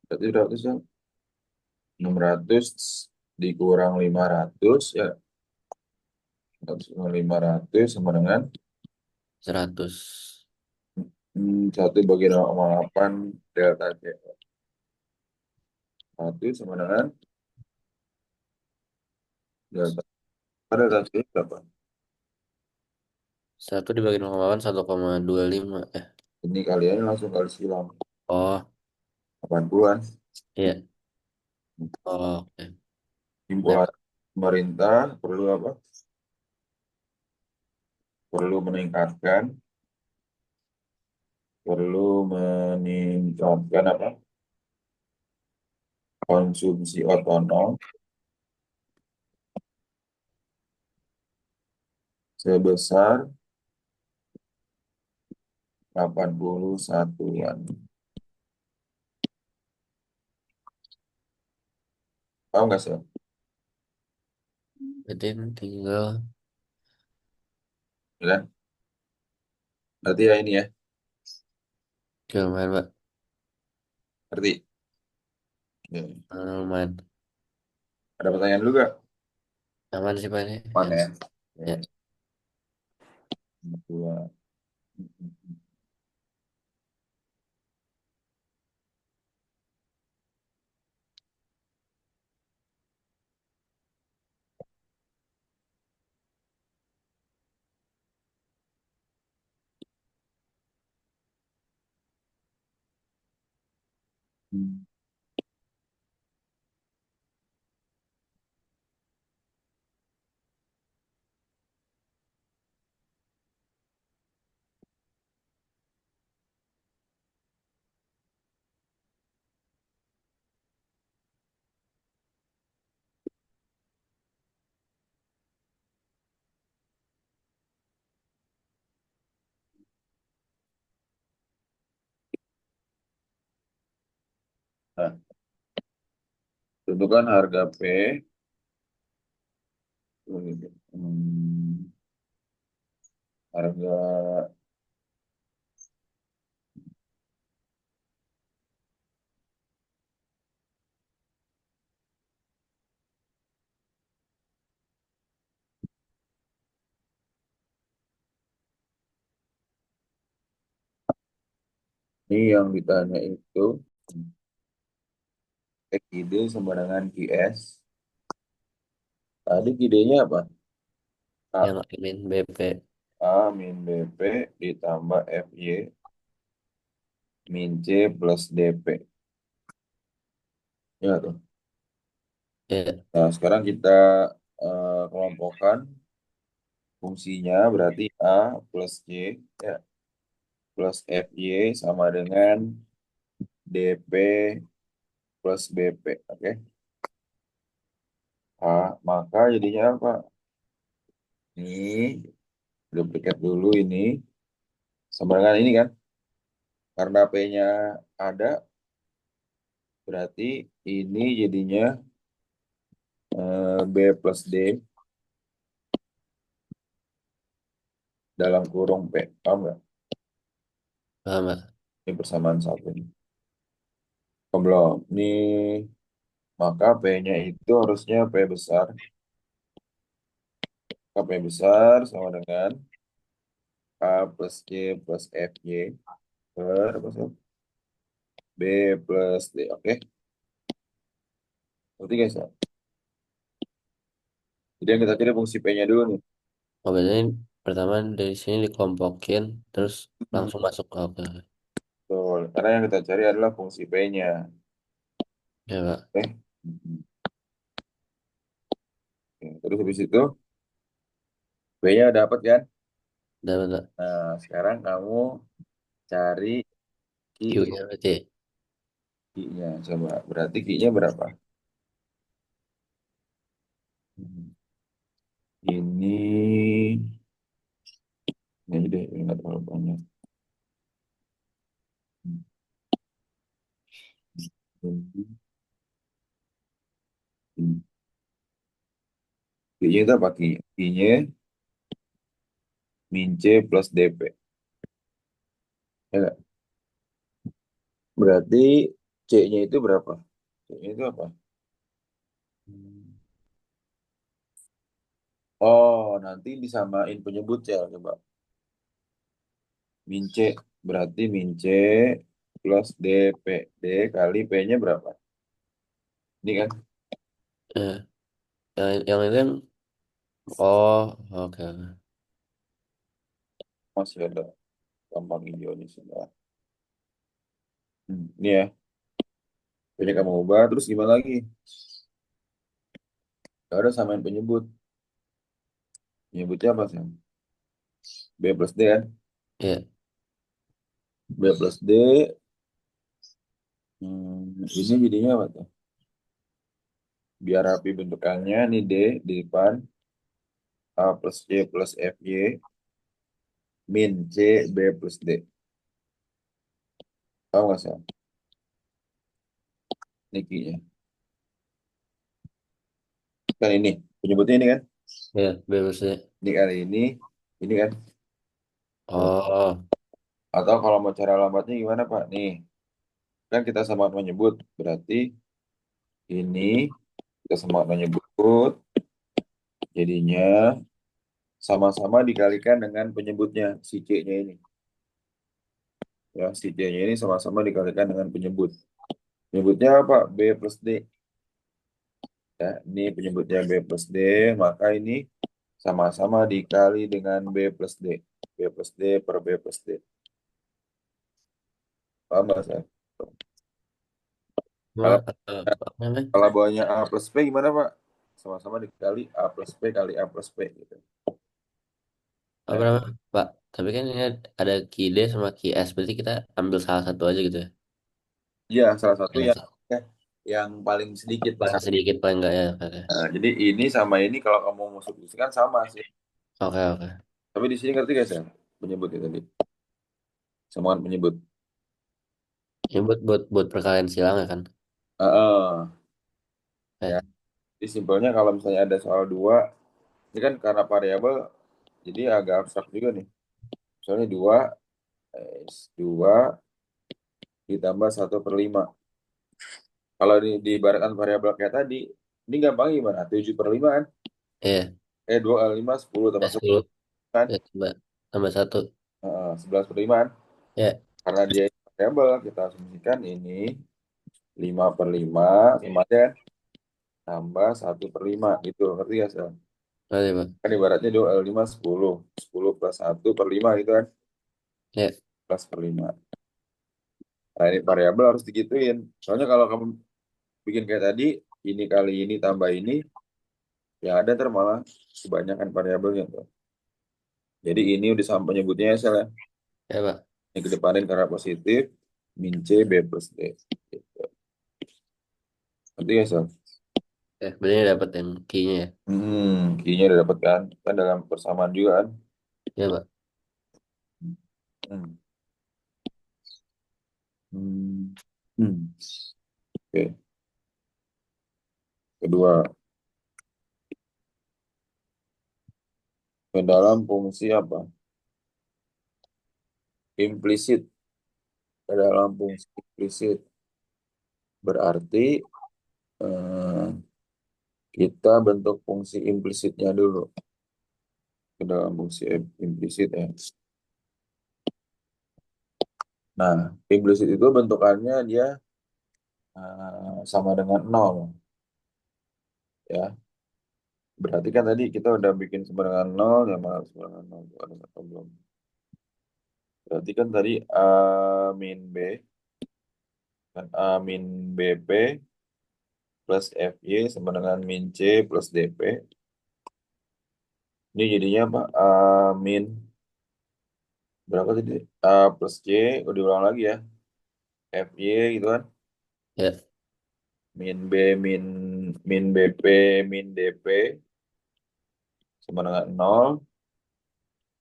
Berarti berapa tuh? 600 dikurang 500 ya. 500 sama dengan 100. 1/8 delta C. 1 sama dengan delta. Delta C berapa? 1 dibagi 0,8 1,25. Ini kalian langsung kali silang. Oh, 80-an. iya. Oh, oke. Himpunan Dapat. pemerintah perlu apa? Perlu meningkatkan. Perlu meningkatkan apa? Konsumsi otonom sebesar 81-an. Paham nggak sih? Berarti tinggal. Ya kan? Berarti ya ini ya. Oke, lumayan, Pak. Ngerti? Ya. Lumayan. Ada pertanyaan dulu gak? Aman sih, Pak, ini. Ya. Mana ya? Ya. Ya. Dua. Nah, tentukan harga P. Hmm, harga ini yang ditanya itu KID sama dengan QS. Tadi QD-nya apa? A, Yang min BP. A min BP ditambah FY min C plus DP. Ya tuh. Ya. Nah, sekarang kita kelompokkan fungsinya berarti A plus C ya, plus FY sama dengan DP plus BP. Oke. Maka jadinya apa? Ini duplikat dulu ini. Sama dengan ini kan. Karena P-nya ada, berarti ini jadinya B plus D dalam kurung P. Paham nggak? Paham, Pak? Ini persamaan satu ini. Belum. Ini maka P-nya itu harusnya P besar. Maka P besar sama dengan A plus C plus FY per apa sih? B plus D. Oke. Berarti guys ya. Jadi yang kita cari fungsi P-nya dulu nih. Oh, berarti pertama dari sini dikelompokin, terus Hmm, langsung masuk ke apa? betul. Karena yang kita cari adalah fungsi P-nya. Ya, Pak. Oke. Hmm. Oke. Terus habis itu P-nya dapat kan? Dapat, Pak. Nah, sekarang kamu cari Q, Q-nya berarti. Q-nya. Coba. Berarti Q-nya berapa? Hmm. Ini deh, ini nggak terlalu banyak. Hmm. Q-nya itu apa Q-nya? Q-nya min C plus DP. Ya nggak? Berarti C-nya itu berapa? C-nya itu apa? Hmm. Oh, nanti disamain penyebut cell. Coba. Min C. Berarti min C plus DP. D kali P-nya berapa? Ini kan Ya. Yang itu kan, oh, oke, oke. masih ada gampang hijaunya sudah. Ini ya. P-nya kamu ubah. Terus gimana lagi? Gak ada samain penyebut. Penyebutnya apa sih? B plus D kan? Ya, B plus D. Ini jadinya apa tuh? Biar rapi bentukannya. Ini D di depan. A plus C plus FY. Min C B plus D. Tahu nggak sih? Ini Q-nya. Kan ini. Penyebutnya ini kan? ya, bebasnya. Ini kali ini. Ini kan? Tuh. Oh, Atau kalau mau cara lambatnya gimana Pak? Nih. Kan kita sama menyebut. Berarti ini kita sama menyebut. Jadinya sama-sama dikalikan dengan penyebutnya. Si C-nya ini. Ya, si C-nya ini sama-sama dikalikan dengan penyebut. Penyebutnya apa? B plus D. Ya, ini penyebutnya B plus D, maka ini sama-sama dikali dengan B plus D. B plus D per B plus D. Paham nggak saya? cuma, Kalau apa namanya? kalau bawahnya A plus P gimana Pak? Sama-sama dikali A plus P kali A plus P gitu. Apa Ya, namanya? Pak, tapi kan ini ada key D sama key S, berarti kita ambil salah satu aja gitu ya. iya, salah satu Ya, yang yang paling sedikit lah. paling sedikit paling enggak ya. Oke, Nah, jadi ini sama ini kalau kamu mau substitusikan sama sih. oke, oke. Tapi di sini ngerti guys ya? Penyebutnya tadi. Samaan penyebut. Ini buat perkalian silang ya kan? Heeh. Ya, Eh, jadi simpelnya kalau misalnya ada soal dua, ini kan karena variabel, jadi agak abstrak juga nih. Misalnya 2 2 ditambah 1/5. Kalau diibaratkan variabel kayak tadi, ini gampang gimana? 7/5 kan? iya, 5, 10 tambah 10 10 kan? ya tambah tambah satu. 11/5 kan? Ya, Karena dia variabel, kita asumsikan ini 5/5 sama aja tambah 1/5 gitu. Ngerti ya, Sel? nanti Pak. Kan ibaratnya 2 5 10. 10 plus 1/5 gitu kan? Ya, 11/5. Nah, ini variabel harus digituin. Soalnya kalau kamu bikin kayak tadi, ini kali ini tambah ini, ya ada ntar malah kebanyakan variabelnya tuh. Jadi ini udah sama penyebutnya ya, Sel, ya. ya Pak. Yang kedepanin karena positif, min C, B plus D. Gitu. Ngerti gak, Sal? Berarti dapat yang key-nya ya. Key-nya udah dapet kan? Kan dalam persamaan juga kan? Ya Pak. Hmm. Hmm. Hmm. Oke. Kedua, ke dalam fungsi apa? Implisit. Ke dalam fungsi implisit. Berarti eh, kita bentuk fungsi implisitnya dulu. Ke dalam fungsi implisit ya. Nah, implisit itu bentukannya dia sama dengan nol ya. Berarti kan tadi kita udah bikin sama dengan nol, ya mana sama dengan nol. Tuh, ada satu belum. Berarti kan tadi A min B, kan A min BP plus FY sama dengan min C plus DP. Ini jadinya apa? A min berapa tadi? A plus C, udah diulang lagi ya. FY gitu kan. Ya. Min B min min BP min DP sama dengan nol.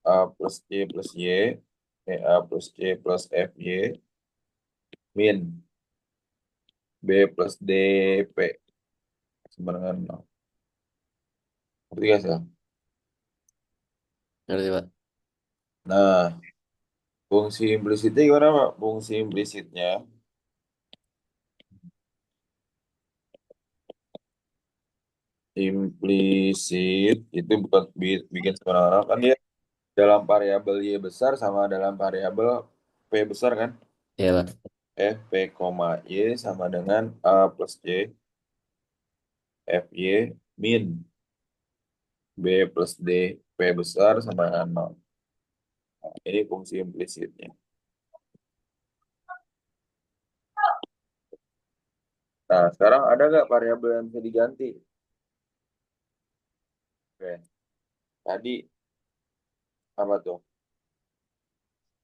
A plus C plus Y. A plus C plus FY min B plus DP sama dengan nol. Ngerti gak sih? Ngerti Pak. Nah, fungsi implisitnya gimana, Pak? Fungsi implisitnya, implisit itu bukan bikin sembarangan kan dia dalam variabel Y besar sama dalam variabel P besar kan? Ya Pak. F P, koma Y sama dengan A plus C F Y min B plus D P besar sama dengan nol. Nah, ini fungsi implisitnya. Nah, sekarang ada nggak variabel yang bisa diganti? Oke, tadi apa tuh?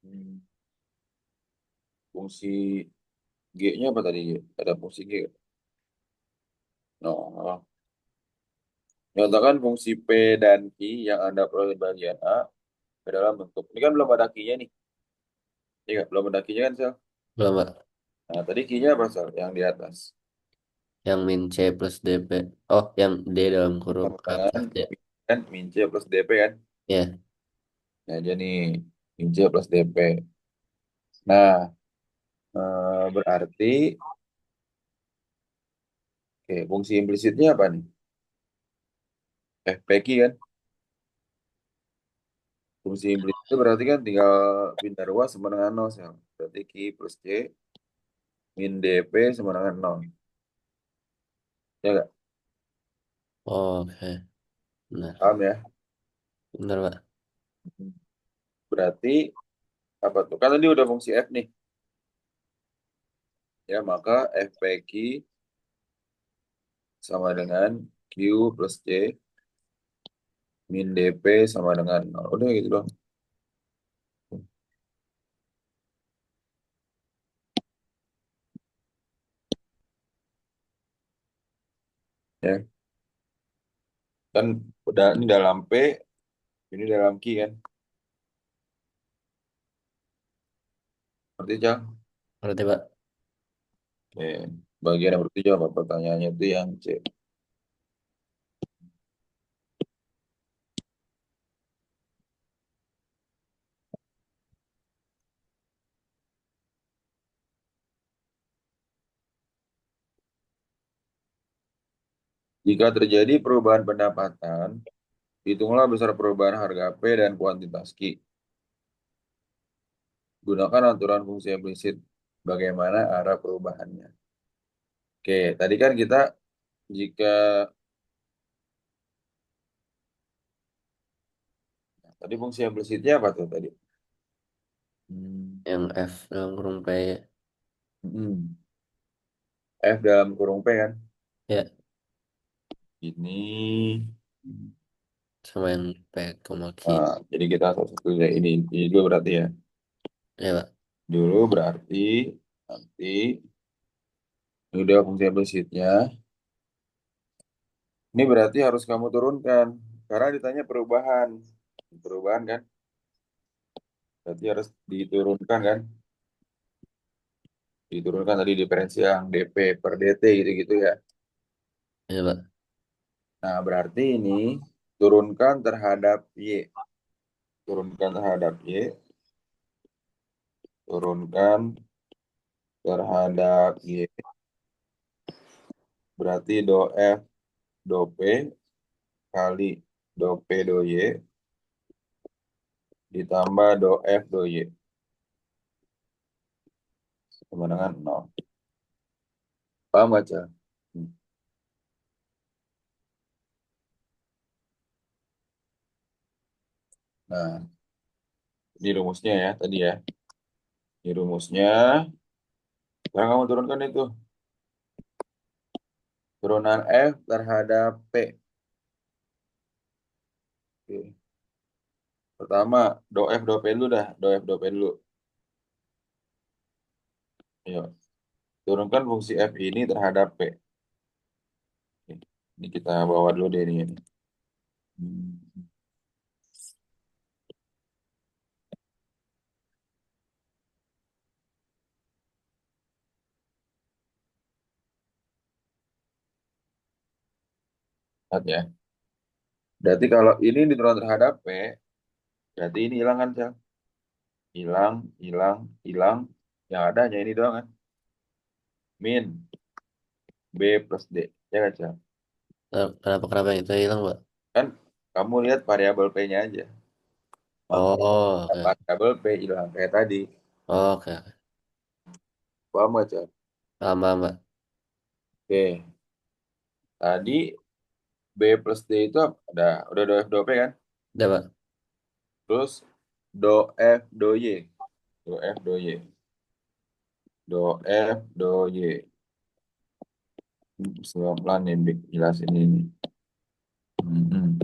Hmm, fungsi G-nya apa tadi? Ada fungsi G. No. Nyatakan fungsi P dan Q yang Anda peroleh di bagian A ke dalam bentuk. Ini kan belum ada Q-nya nih. Iya, nggak? Belum ada Q-nya kan, Sel? Belum Pak. Nah, tadi Q-nya apa, Sel? Yang di atas. Yang min C plus DP. Oh, yang D dalam kurung Sama A dengan plus D. kan min C plus DP kan? Ya. Nah, jadi min C plus DP. Nah, berarti oke, fungsi implisitnya apa nih? FPQ kan? Fungsi implisit itu berarti kan tinggal pindah ruas sama dengan 0, Sel. Berarti Q plus C min DP sama dengan 0. Ya nggak? Oke. Benar. Paham ya? Benar Pak. Berarti apa tuh? Kan tadi udah fungsi F nih. Ya, maka FPQ sama dengan Q plus C min DP sama dengan 0. Udah gitu doang. Ya, kan udah ini dalam P, ini dalam Q kan. Berarti Cang? Ngerti Pak. Oke. Bagian yang berarti jawab pertanyaannya itu yang C. Jika terjadi perubahan pendapatan, hitunglah besar perubahan harga P dan kuantitas Q. Gunakan aturan fungsi implisit. Bagaimana arah perubahannya? Oke, tadi kan kita jika tadi fungsi implisitnya apa tuh tadi? Hmm. Yang F dalam kurung P. Mm-mm. F dalam kurung P kan? Ya. Ini. Sama yang P, koma Q. Jadi kita satu-satu ya ini dulu berarti ya. Ya Pak. Dulu berarti nanti ini udah fungsi implisitnya. Ini berarti harus kamu turunkan. Karena ditanya perubahan. Perubahan kan? Berarti harus diturunkan kan? Diturunkan tadi diferensi yang DP per DT gitu-gitu ya. Ya, Pak. Nah, berarti ini turunkan terhadap Y. Turunkan terhadap Y. Turunkan terhadap Y. Berarti do F do P kali do P do Y ditambah do F do Y. Sama dengan 0. Paham gak, Cak? Nah, ini rumusnya ya tadi ya. Ini rumusnya. Sekarang kamu turunkan itu. Turunan F terhadap P. Oke. Pertama, do F do P dulu dah. Do F do P dulu. Ayo. Turunkan fungsi F ini terhadap P. Oke. Ini kita bawa dulu deh ini. Hmm, Lihat ya. Berarti kalau ini diturunkan terhadap P, berarti ini hilang kan, Cel? Hilang, hilang, hilang. Yang ada hanya ini doang kan? Min B plus D. Ya kan, Cel? Kenapa kenapa yang itu hilang, Pak? Kan kamu lihat variabel P-nya aja. Oh, Maka oke. variabel P hilang kayak tadi. Oke. Paham gak, Cel? Paham, paham, Pak. Oke. Tadi B plus D itu apa? Udah do F do P kan? Udah, Pak. Terus do F do Y. Do F do Y. Do F do Y. Pelan nih Bik, jelasin ini. Hmm.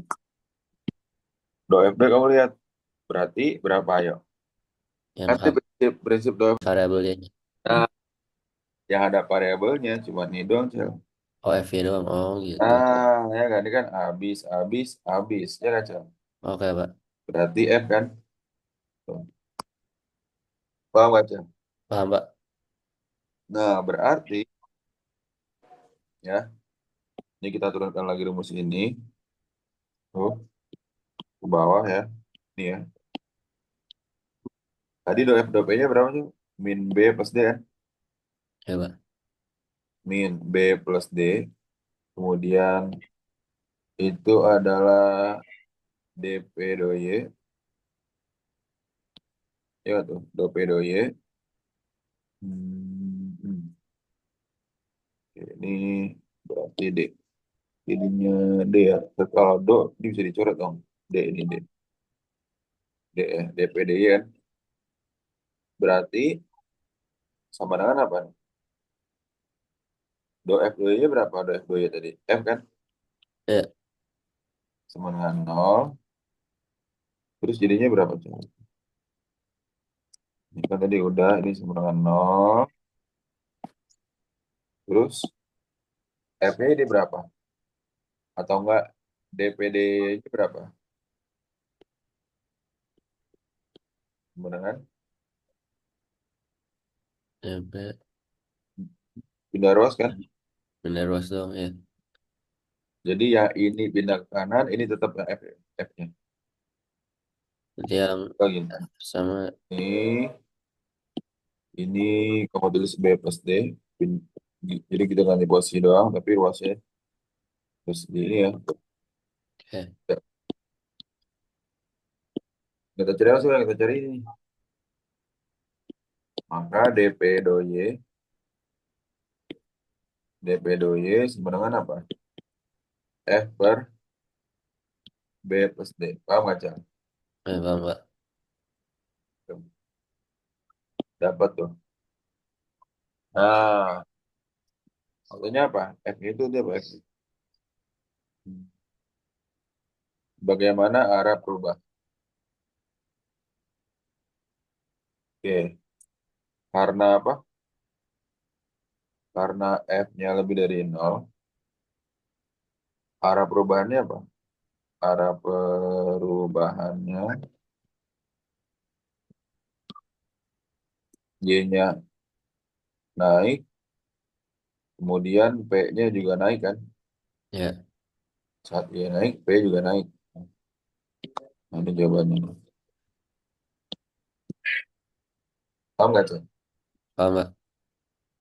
Do F do kamu lihat. Berarti berapa ayo? Yang Nanti prinsip do F. variabelnya. Nah, yang ada variabelnya cuma ini doang, Cel. Oh, FY doang. Oh, gitu. Nah, ya kan ini kan habis, habis, habis. Ya kan, Cel? Oke, Pak. Berarti F kan? Tuh. Paham gak, Cel? Paham, Pak. Nah, berarti ya, ini kita turunkan lagi rumus ini. Tuh, ke bawah ya. Ini ya. Tadi do F do P-nya berapa sih? Min B plus D kan? Ya, Pak. Min B plus D. Kemudian itu adalah DP do Y. Ya tuh, do P do Y. Hmm. Oke, ini berarti D. Jadinya D ya. Kalau do, ini bisa dicoret dong. D ini D. D ya. DP D Y kan. Berarti sama dengan apa? Do F do Y berapa? Do F do Y tadi? F kan? Ya, Sama dengan 0. Terus jadinya berapa? Coba? Ini kan tadi udah. Ini sama dengan 0. Terus F-nya ini berapa? Atau enggak DPD-nya berapa? Sama dengan ya, Pak. pindah ruas kan? Bener, ruas doang, ya. Jadi ya ini pindah ke kanan, ini tetap F, F-nya. Jadi yang Oh, gini. sama, Ini kamu tulis B plus D. Jadi kita ganti posisi doang, tapi ruasnya terus di ini ya. ya. Ya, kita cari langsung yang kita cari ini. Maka DP do Y sama dengan apa? F per B plus D. Paham nggak, Cak? Ya, paham, Pak. Dapat tuh. Nah, maksudnya apa? F itu dia apa? F. Bagaimana arah perubahan? Oke. Karena apa? Karena F-nya lebih dari nol, Arah perubahannya apa? Arah perubahannya Y-nya naik, kemudian P-nya juga naik kan? Ya, Saat Y naik, P juga naik. Nah, ini jawabannya. Paham nggak tuh? paham nggak?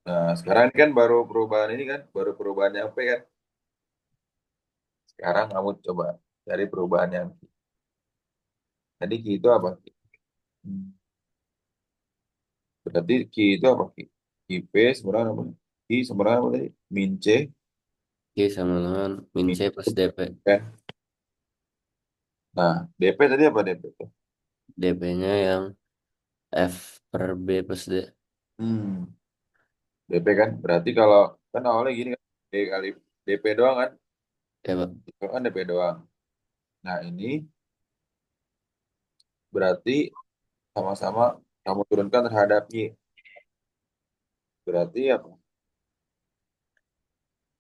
Nah, sekarang kan baru perubahan ini kan, baru perubahan yang P kan. Sekarang kamu coba cari perubahan yang Q. Tadi Q itu apa? Hmm. Berarti Q itu apa? Q P sebenarnya apa? Q sebenarnya apa tadi? Min C, Y sama dengan min min C plus DP. kan? Nah, DP tadi apa DP tuh? DP-nya yang F per B plus D. Hmm, DP kan? Berarti kalau kan awalnya gini kan, D kali DP doang kan? Ya, Pak. Itu kan DP doang. Nah, ini berarti sama-sama kamu turunkan terhadap Y. Berarti apa?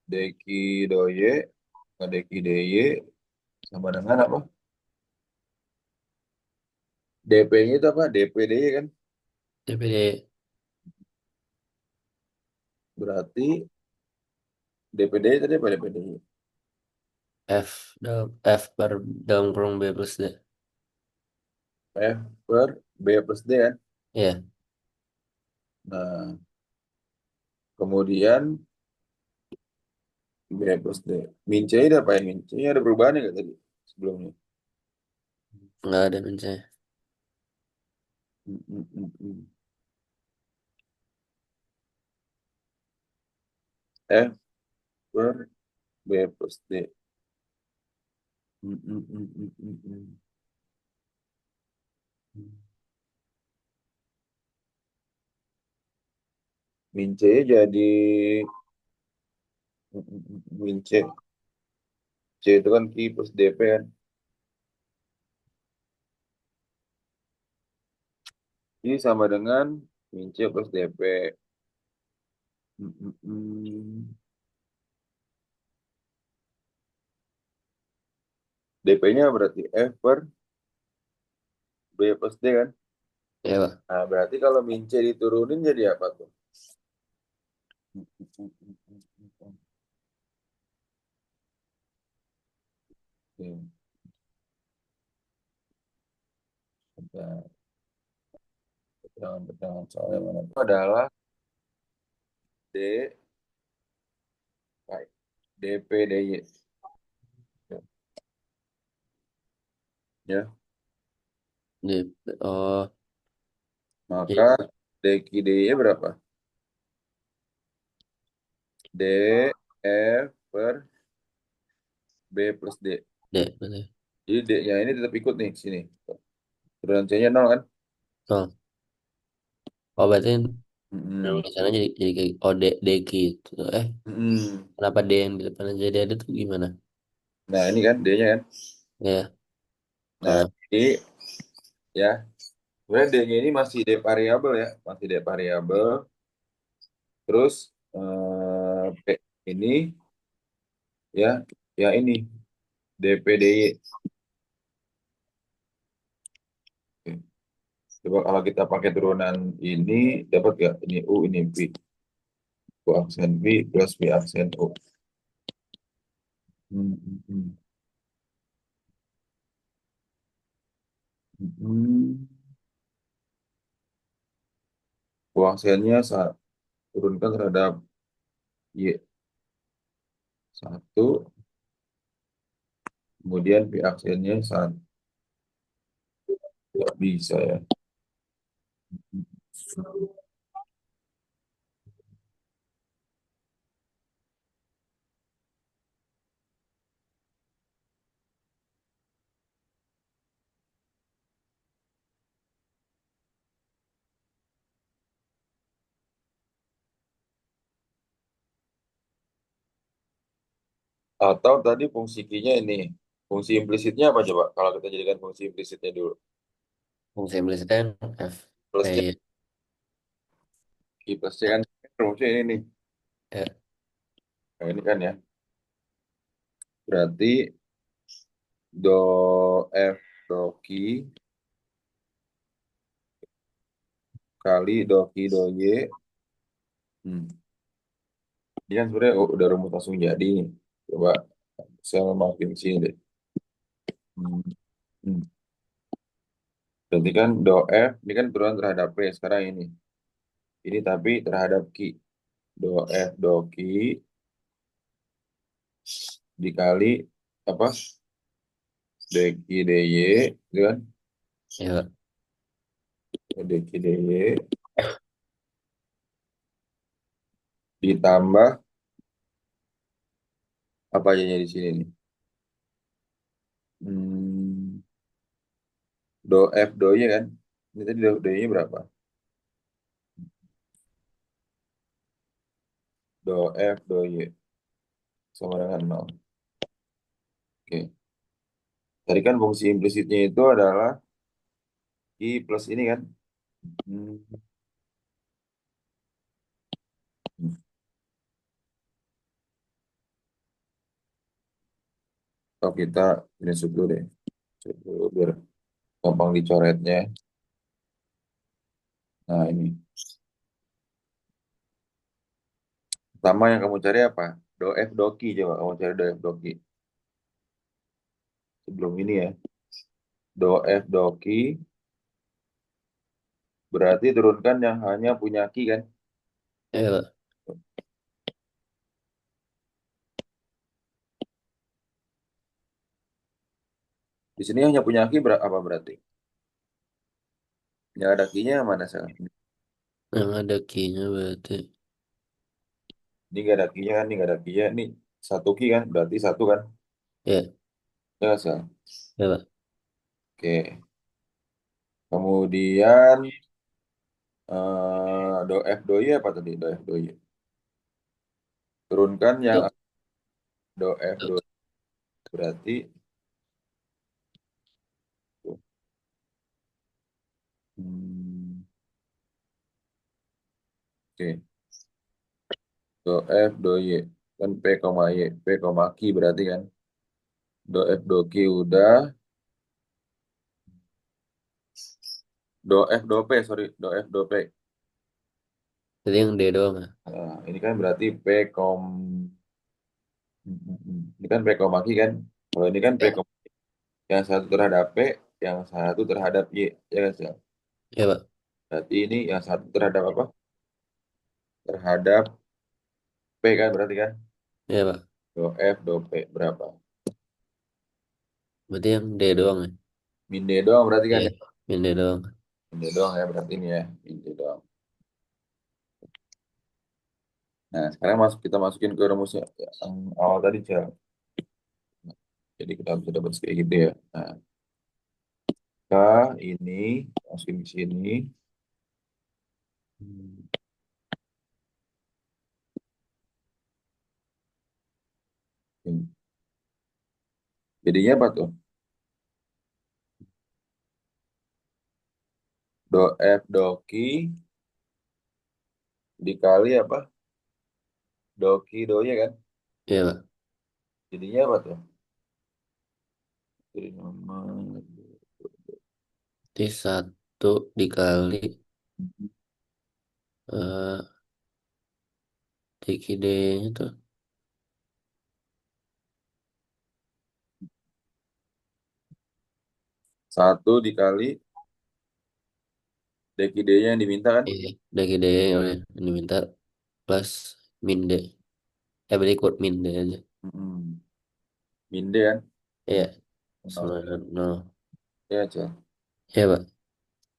Deki do Y, deki dy sama dengan apa? DP-nya itu apa? DPD kan? DPD Berarti DPD tadi apa DPD? F per dalam kurung B plus D. F per B plus D kan? Ya, Nah, kemudian B plus D. Min C ini apa ya? Min C ada perubahan nggak tadi sebelumnya? nggak ada min C. Hmm, hmm, hmm, hmm. F per B plus D. Hmm, hmm, hmm, hmm, hmm, hmm. Min C jadi min C. C itu kan Q plus DP kan? Ini sama dengan min C plus DP. Hmm, hmm, hmm. DP-nya berarti F per B plus D kan? Ya, Pak. Nah, berarti kalau min C diturunin jadi apa tuh? Hmm, bentar, jangan soalnya mana? Itu adalah D, DP, DY. Ya, Oh, maka jadi DQ DY berapa? D, F per B plus D. D berarti. Jadi D-nya ini tetap ikut nih sini. Turunan C-nya 0 kan? Oh, oh berarti Mm-mm. penulisannya jadi kayak oh D gitu. Mm-mm. Kenapa D yang di depan jadi ada tuh gimana? Nah, ini kan D-nya kan. Ya, Nah, ah, ini ya, sebenarnya D-nya ini masih D variabel ya, masih D variabel. Terus P ini ya, ya ini DPDY. Oke. Coba kalau kita pakai turunan ini dapat nggak? Ini U, ini V. U aksen V plus V aksen U. Hmm, hmm, hmm. Hmm. U aksennya turunkan terhadap Y satu, kemudian V aksennya satu. Nggak bisa ya. Atau tadi fungsi Q-nya ini. Fungsi implisitnya apa coba? Kalau kita jadikan fungsi implisitnya dulu. fungsi implisitnya kan F P Plusnya ya. Q plus C kan rumusnya ini nih. Ya, Nah, ini kan ya. Berarti do F do Ki kali do Ki do Y. Hmm. Ini kan sebenarnya udah rumus langsung jadi nih. Coba saya makin sini deh. Hmm. Hmm. Berarti kan do F ini kan turunan terhadap P sekarang ini. Ini tapi terhadap Ki. Do F do Ki dikali apa? Dki dy, gitu kan? Ya, Dki dy ditambah apa aja di sini nih? Hmm, do F do Y kan? Ini tadi do Y berapa? Do F do Y sama dengan 0. Oke. Tadi kan fungsi implisitnya itu adalah I plus ini kan? Hmm. Atau kita ini dulu deh. Shoot dulu biar gampang dicoretnya. Nah ini. Pertama yang kamu cari apa? Do F do Ki, coba kamu cari do F do Ki. Sebelum ini ya. Do F do Ki berarti turunkan yang hanya punya Ki kan? ya, Di sini hanya punya Ki apa berarti? Yang ada Ki-nya yang mana sekarang? yang ada key-nya berarti. Ini nggak ada Ki-nya kan? Ini nggak ada Ki-nya. Ini satu Ki kan? Berarti satu kan? Ya, Ya, nggak, Sal? ya, Pak. Oke. Kemudian do F do Y apa tadi? Do F do Y. Turunkan yang Tuh, do F tuh. do Y. Berarti hmm, oke. Do F do Y. Kan P koma Y. P koma Q berarti kan? Do F do Q udah. Do F do P, sorry. Do F do P. Tadi yang D doang ya. Nah, ini kan berarti ini kan P koma Q kan? Kalau ini kan P Ya, koma yang satu terhadap P, yang satu terhadap Y. Ya kan, Sal? ya, Pak. Berarti ini yang satu terhadap apa? Terhadap P kan berarti kan? Ya, Pak. Do F do P berapa? Berarti yang D doang ya. Min D doang berarti kan Iya, ya? yang D doang. Min D doang ya berarti ini ya. Min D doang. Nah, sekarang kita masukin ke rumusnya yang awal tadi, Cel. Jadi kita bisa dapat kayak gitu ya. Nah, K ini masukin ke sini. Hmm. Jadinya apa tuh? Do F do Ki dikali apa? Do Ki do Y kan? Iya, Pak. Jadinya apa tuh? Jadi nomor Berarti satu dikali eh DKD-nya tuh. satu dikali DQD-nya yang diminta kan? Iya, DKD oleh ini minta plus min D. Berarti ikut min D aja. Hmm. Min D kan? Iya, Min sama nol. dengan nol. Ya, Cel. Iya, Pak.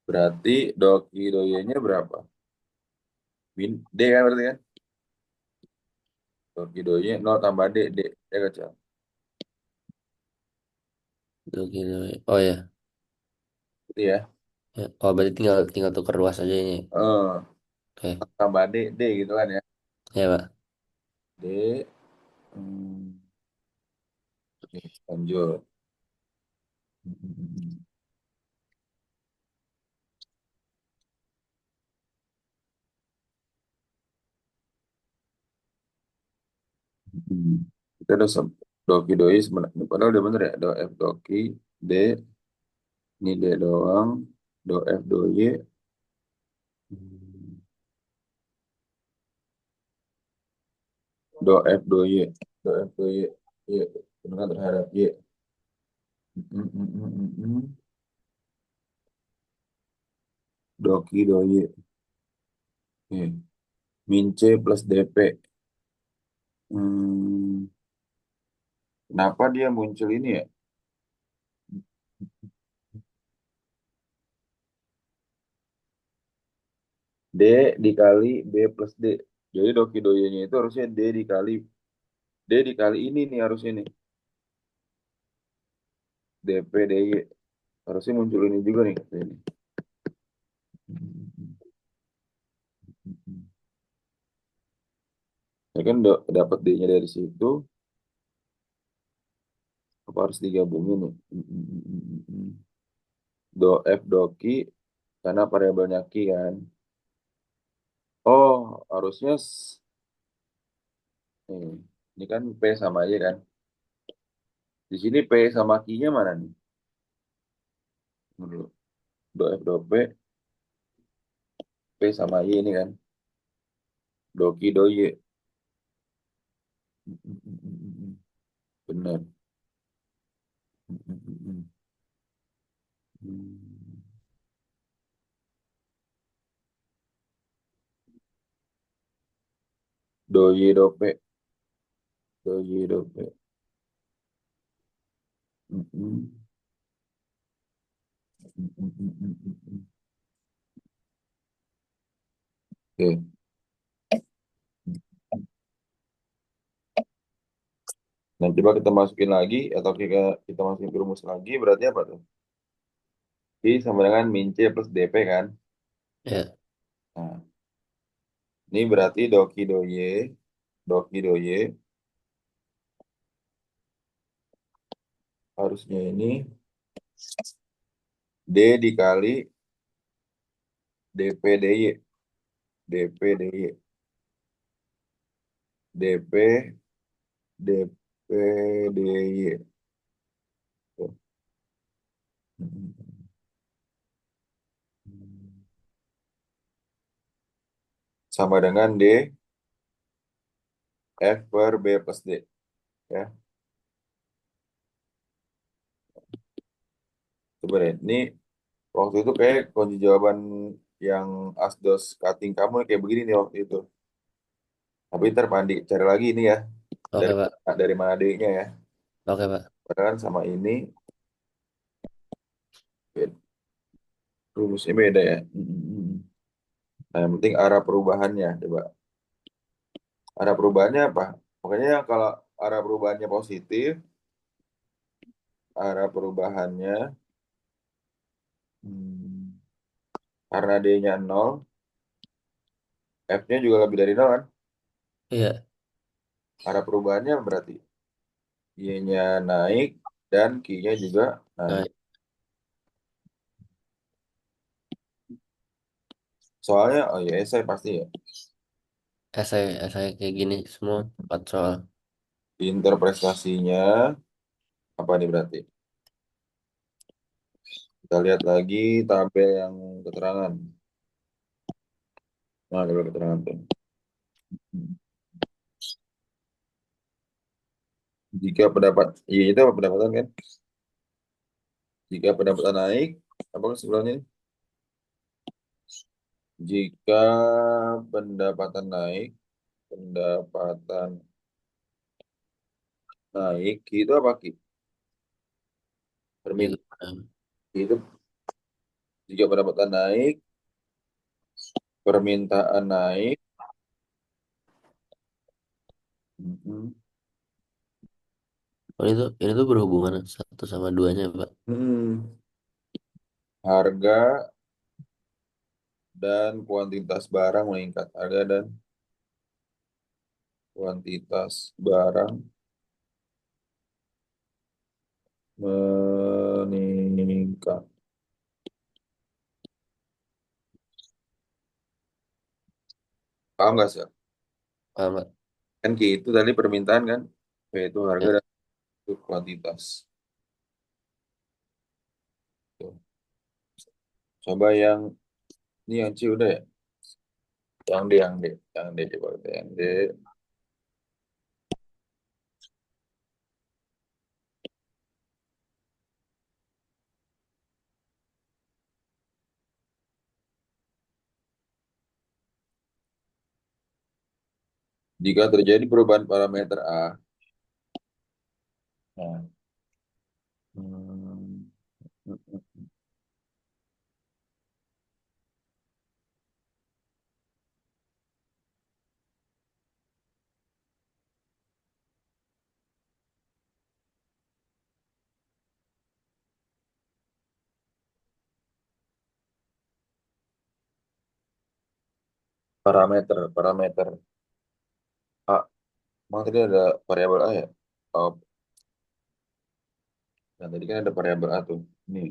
Berarti do Ki do Y-nya berapa? Min D kan berarti kan? Do Ki do Y 0 tambah D, D. Ya kan, Cel? DKD. Oh ya. Itu ya. Ya. Oh, berarti tinggal tinggal tukar ruas aja ini. Eh, Oke. tambah D, D gitu kan ya. Ya, Pak. D, hmm, oke, lanjut. Hmm, kita udah sampai. Doki doi sebenarnya padahal udah bener ya. Do F doki D, ini D doang. Do F do Y. Hmm, Do F do Y. Do F do Y. Y. Dengan terhadap Y. Hmm, hmm, hmm, hmm, hmm. Doki do Y. Y. Min C plus DP. Hmm, kenapa dia muncul ini ya? D dikali B plus D. Jadi Doki Doyonya itu harusnya D dikali ini nih harusnya nih. DP DY. Harusnya muncul ini juga nih. Ini. Ya kan dapat D-nya dari situ. Apa harus digabungin nih? Do F Doki karena variabelnya Ki kan. Oh, harusnya nih, ini kan P sama Y kan. Di sini P sama Q-nya mana nih? Menurut Do F do P, P sama Y ini kan. Doki do Y. Benar. Do Y do P. Do Y do P. Oke. Nah, coba kita masukin lagi atau kita masukin ke rumus lagi berarti apa tuh? I sama dengan min C plus DP kan? Ya, Nah, ini berarti Doki do Y harusnya ini D dikali DP DY. DP DY. DP DP DY. Tuh. Sama dengan D F per B plus D. Ya, coba deh. Ini waktu itu kayak kunci jawaban yang asdos cutting kamu kayak begini nih waktu itu. Tapi ntar mandi cari lagi ini ya. oke Dari Pak, dari mana D-nya ya. oke Pak. Padahal kan sama ini rumusnya beda ya. Nah, yang penting arah perubahannya. Coba. Arah perubahannya apa? Pokoknya kalau arah perubahannya positif, arah perubahannya hmm, karena D-nya 0, F-nya juga lebih dari 0 kan? Iya, Arah perubahannya berarti Y-nya naik dan Q-nya juga naik. nah, Soalnya, oh ya, saya pasti ya. esai kayak gini semua 4 soal. Interpretasinya apa nih berarti? Kita lihat lagi tabel yang keterangan. Nah, tabel keterangan tuh. Jika pendapat, iya itu apa pendapatan kan? Jika pendapatan naik, apa sebelumnya? Jika pendapatan naik, pendapatan naik, itu apa Ki? Itu, Permintaan itu jika pendapatan naik, permintaan naik, mm, oh, ini tuh berhubungan satu sama duanya Pak. mm, harga dan kuantitas barang meningkat. Harga dan kuantitas barang meningkat. Paham nggak sih? Paham Pak? Kan Ki itu tadi permintaan kan? P itu harga Ya, dan itu kuantitas. Tuh. Coba yang ini yang C udah ya? Yang D coba kita yang D. Jika terjadi perubahan parameter A, nah, hmm, parameter A. Emang tadi ada variabel A ya? Oh, nah tadi kan ada variabel A tuh. Nih,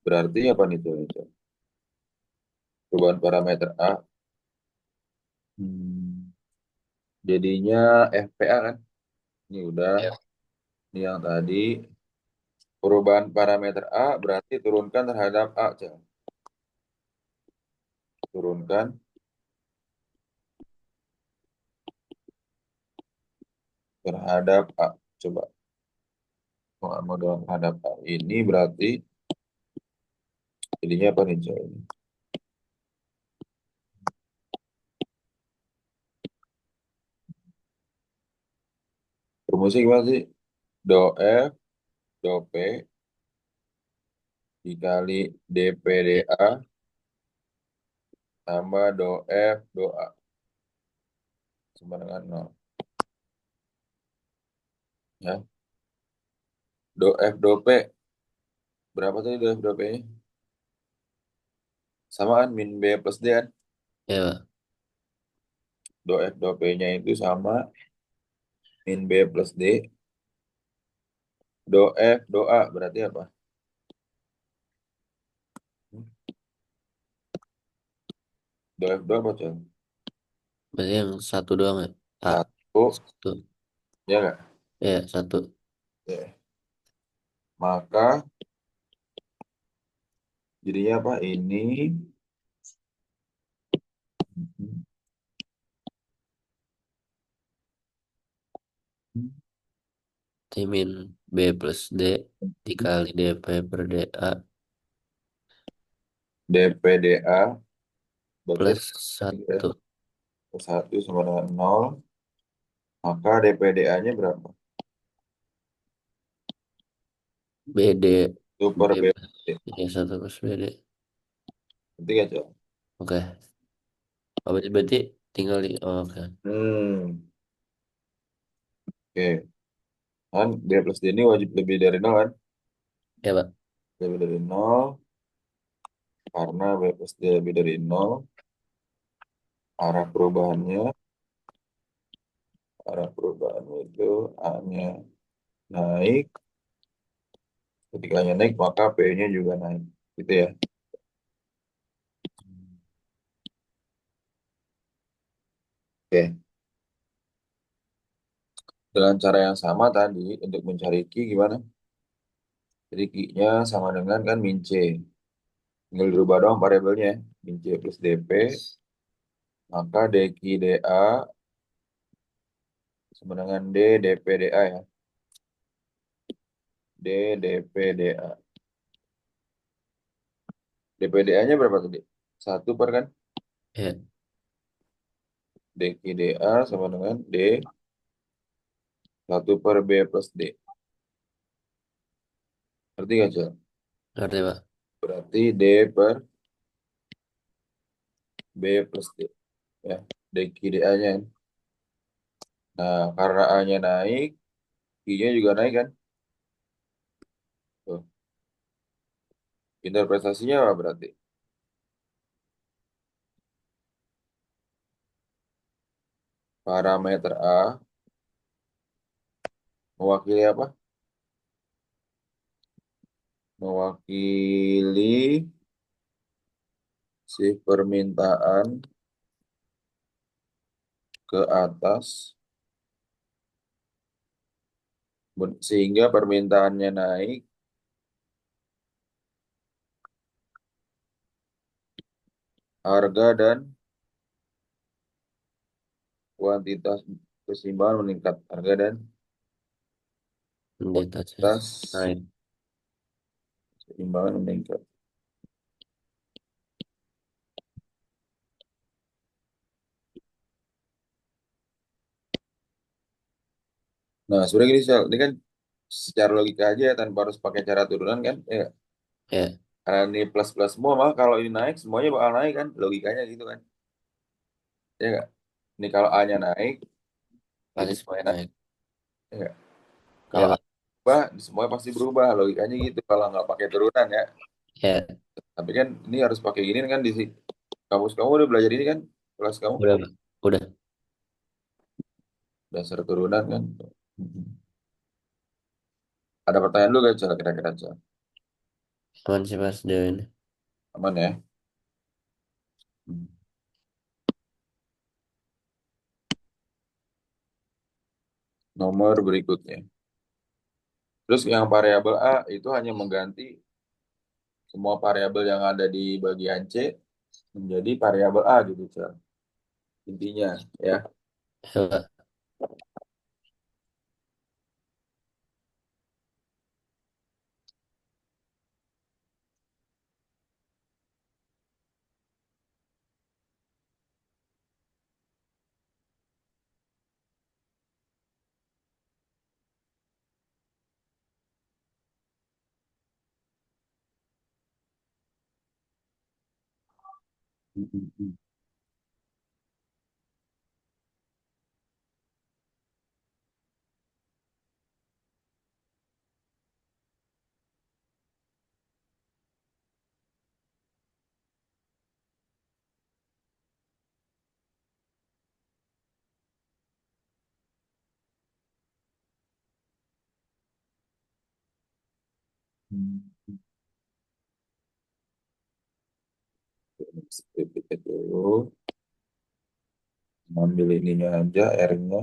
berarti apa nih tuh? Perubahan parameter A. Hmm, jadinya FPA kan? Ini udah. Ya. Ini yang tadi. Perubahan parameter A berarti turunkan terhadap A, Cel. Turunkan terhadap A. Coba. Modal terhadap A. Ini berarti jadinya apa nih, Cel? Rumusnya gimana sih? Do F, do P, dikali dp dA, tambah do F, do A. Sama dengan 0. Ya. Do F, do P. Berapa tadi do F, do P-nya? Sama kan, min B plus D kan? Ya, Pak. Do F, do P-nya itu sama min B plus D. Do F, do A. Berarti apa? Do F, do apa, Cel? Berarti yang satu doang ya? A. Satu. Satu. Ya nggak? Ya, satu. Oke. Maka jadinya apa? Ini Timin B plus D dikali DP per DA dp dA berarti plus ya, satu. satu sama dengan 0. Maka dp dA-nya berapa? BD Itu B per B plus plus D. ya satu plus BD. Ketiga, Cel. Oke. Oh, berarti tinggal di oh, oke. Oke. Kan B plus D ini wajib lebih dari 0 kan? Ya, Pak. Lebih dari 0. Karena B plus D lebih dari 0. Arah perubahannya. Arah perubahannya itu A-nya naik. Ketika A-nya naik, maka P-nya juga naik. Gitu ya. Oke. Dengan cara yang sama tadi, untuk mencari Q gimana? Jadi Q-nya sama dengan kan min C. Tinggal dirubah doang variabelnya. Min C plus DP. Maka dQ dA sama dengan D dP dA ya. D dP dA. dP dA-nya berapa tadi? Satu per kan? Ya, dQ dA sama dengan D satu per B plus D. Ngerti gak, Cel? ngerti, Pak. Berarti D per B plus D. Ya, dQ dA-nya. Nah, karena A-nya naik, Q-nya juga naik kan? Tuh. Interpretasinya apa berarti? Parameter A mewakili apa? mewakili si permintaan ke atas sehingga permintaannya naik harga dan kuantitas keseimbangan meningkat harga dan Di atas. kuantitas Naik. keseimbangan meningkat. Nah, sebenarnya gini, Sel. Ini kan secara logika aja ya, tanpa harus pakai cara turunan kan. Ya, Ya, karena ini plus plus semua, maka kalau ini naik, semuanya bakal naik kan. Logikanya gitu kan. Ya nggak? Ini kalau A-nya naik, pasti ini semuanya naik. naik. Ya nggak? Ya, Kalau A Pak. berubah, semuanya pasti berubah. Logikanya gitu kalau nggak pakai turunan ya. Ya, Tapi kan ini harus pakai gini kan di kamus kamu udah belajar ini kan, kelas kamu udah, Pak. Udah. dasar turunan kan. Mhm. Ada pertanyaan dulu gak, Cel? Kira-kira, Cel? Aman sih, Mas, sejauh ini. Aman ya? Hmm. Nomor berikutnya. Terus yang variabel A itu hanya mengganti semua variabel yang ada di bagian C menjadi variabel A gitu, Cel. Intinya ya. Ya, Pak. Hmm, hmm, hmm. Hmm. Sedikit dulu. Ambil ininya aja, R-nya.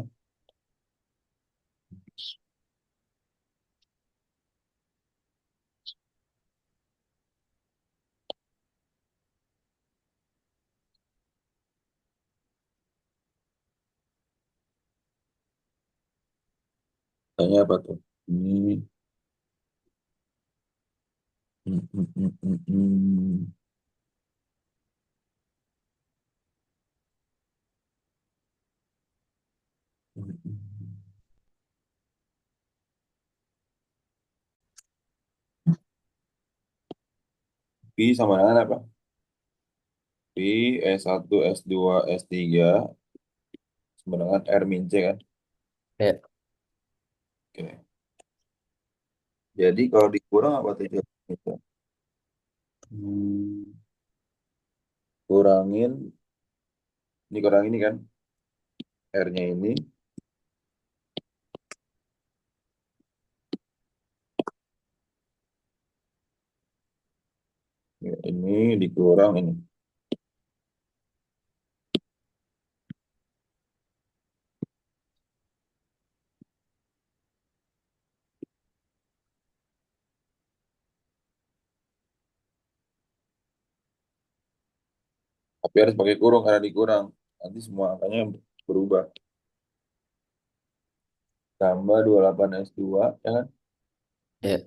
Tanya apa tuh? Ini. Hmm, hmm, hmm, hmm, hmm. Hmm, hmm. Pi sama dengan apa? Pi S1, S2, S3 sama dengan R min C kan? Ya, Oke. Jadi kalau dikurang apa tuh? Cel? Itu. Hmm, kurangin, ini kurang ini kan? R-nya ini. Ya, ini dikurang ini. Tapi harus pakai kurung karena dikurang. Nanti semua angkanya berubah. Tambah 28 S2, ya kan? ya.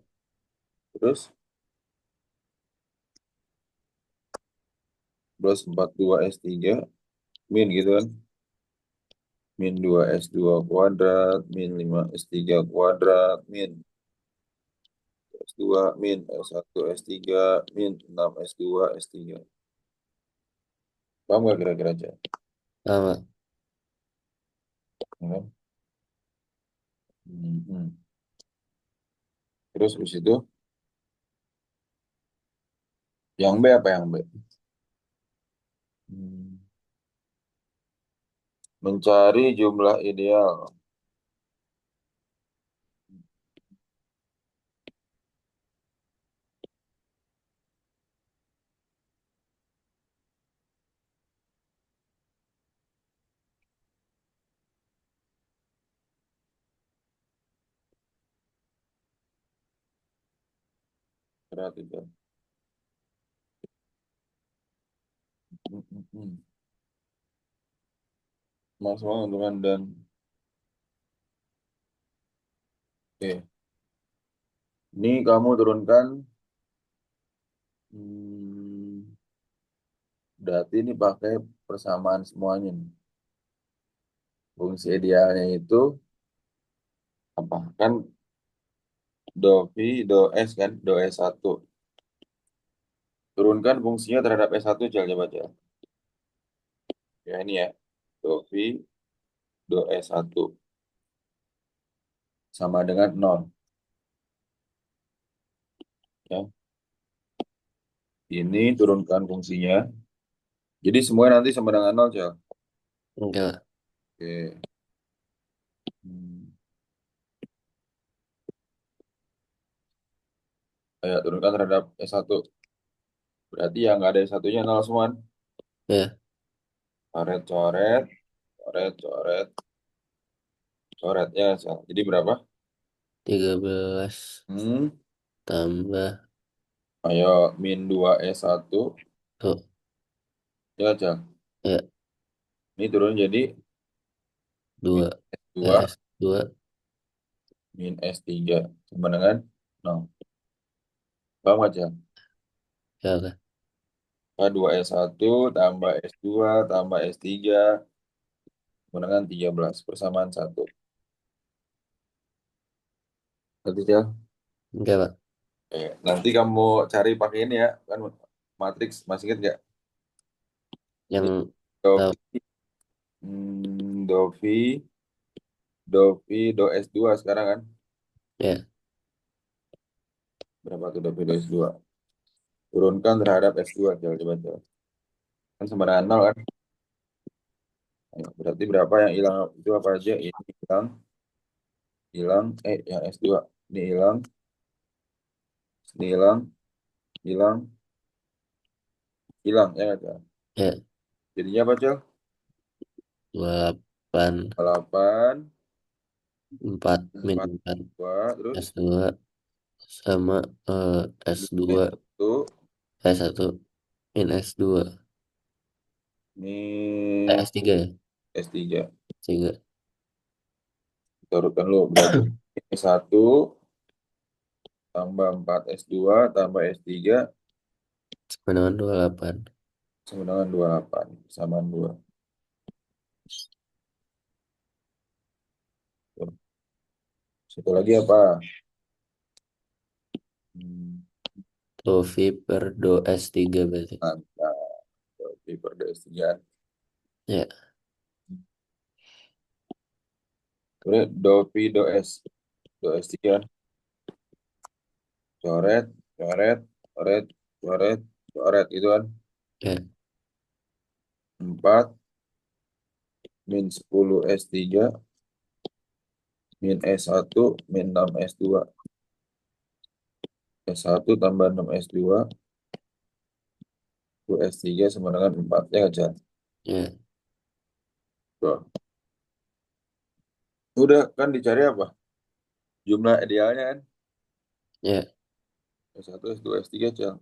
Terus plus 42 S3, min gitu kan? Min 2 S2 kuadrat, min 5 S3 kuadrat, min S2, min S1 S3, min 6 S2 S3. Paham gak kira-kira aja? Sama. Ya kan? Hmm. Terus habis itu, yang B apa yang B? Hmm. Mencari jumlah ideal. berat itu. Hmm, hmm, hmm. Maksimal untungan dan oke. Ini kamu turunkan, hmm, berarti ini pakai persamaan semuanya nih. Fungsi idealnya itu apa? Kan do V, do S kan, do S1. Turunkan fungsinya terhadap S1, coba aja. Ya ini ya, do V, do S1 sama dengan 0. Ya. Ini turunkan fungsinya. Jadi semuanya nanti sama dengan 0, Cel. Enggak. Oke. Hmm. Ayo turunkan terhadap S1. Berarti yang nggak ada S1-nya 0 semua. Ya, Coret, coret, coret, coret, coret. Ya, Cel. Jadi berapa? 13 Hmm. tambah Ayo, min 2 S1. tuh. Ya, Cel. Ya, Ini turun jadi min 2 S2 S2. min S3 sama dengan 0. Paham nggak, Cel? Ya kan? Nah, 2 S1 tambah S2 tambah S3 sama dengan 13. Persamaan 1. Nanti, Cel. Enggak, Pak. Nanti kamu cari pakai ini ya. Kan matriks, masih ingat nggak? Yang Ini Do, tahu. Dovi, Dovi, Do S2 sekarang kan. Ya, Berapa tuh Dovi, Do S2? Turunkan terhadap S2. Coba, coba. Kan sama dengan 0 kan. Ayo, berarti berapa yang hilang itu apa aja? Ini hilang, hilang. Yang S2. Ini hilang, ini hilang, hilang, hilang. Ya nggak, Cel? ya, Jadinya apa, Cel? 28 8, 4 min 4, 4 2, terus S2 sama S2 1. S1 min S2 Ini S3 ya. S3. S3 Turunkan lu. Berarti S1 tambah 4 S2 tambah S3 sama dengan 28. sama dengan 28. Samaan 2. Satu lagi apa? Hmm, Dovi per do S3 berarti. mantap. Oke, per S3. Ya, Kemudian do Pi do S. Do S3. Coret, coret, coret, coret, coret. Itu kan. ya, 4 min 10 S3 min S1 min 6 S2. S1 tambah 6 S2 itu S3 sama dengan 4. Ya nggak, Chan? ya, Tuh. Udah kan dicari apa? Jumlah idealnya kan. ya, S1, S2, S3, Chan.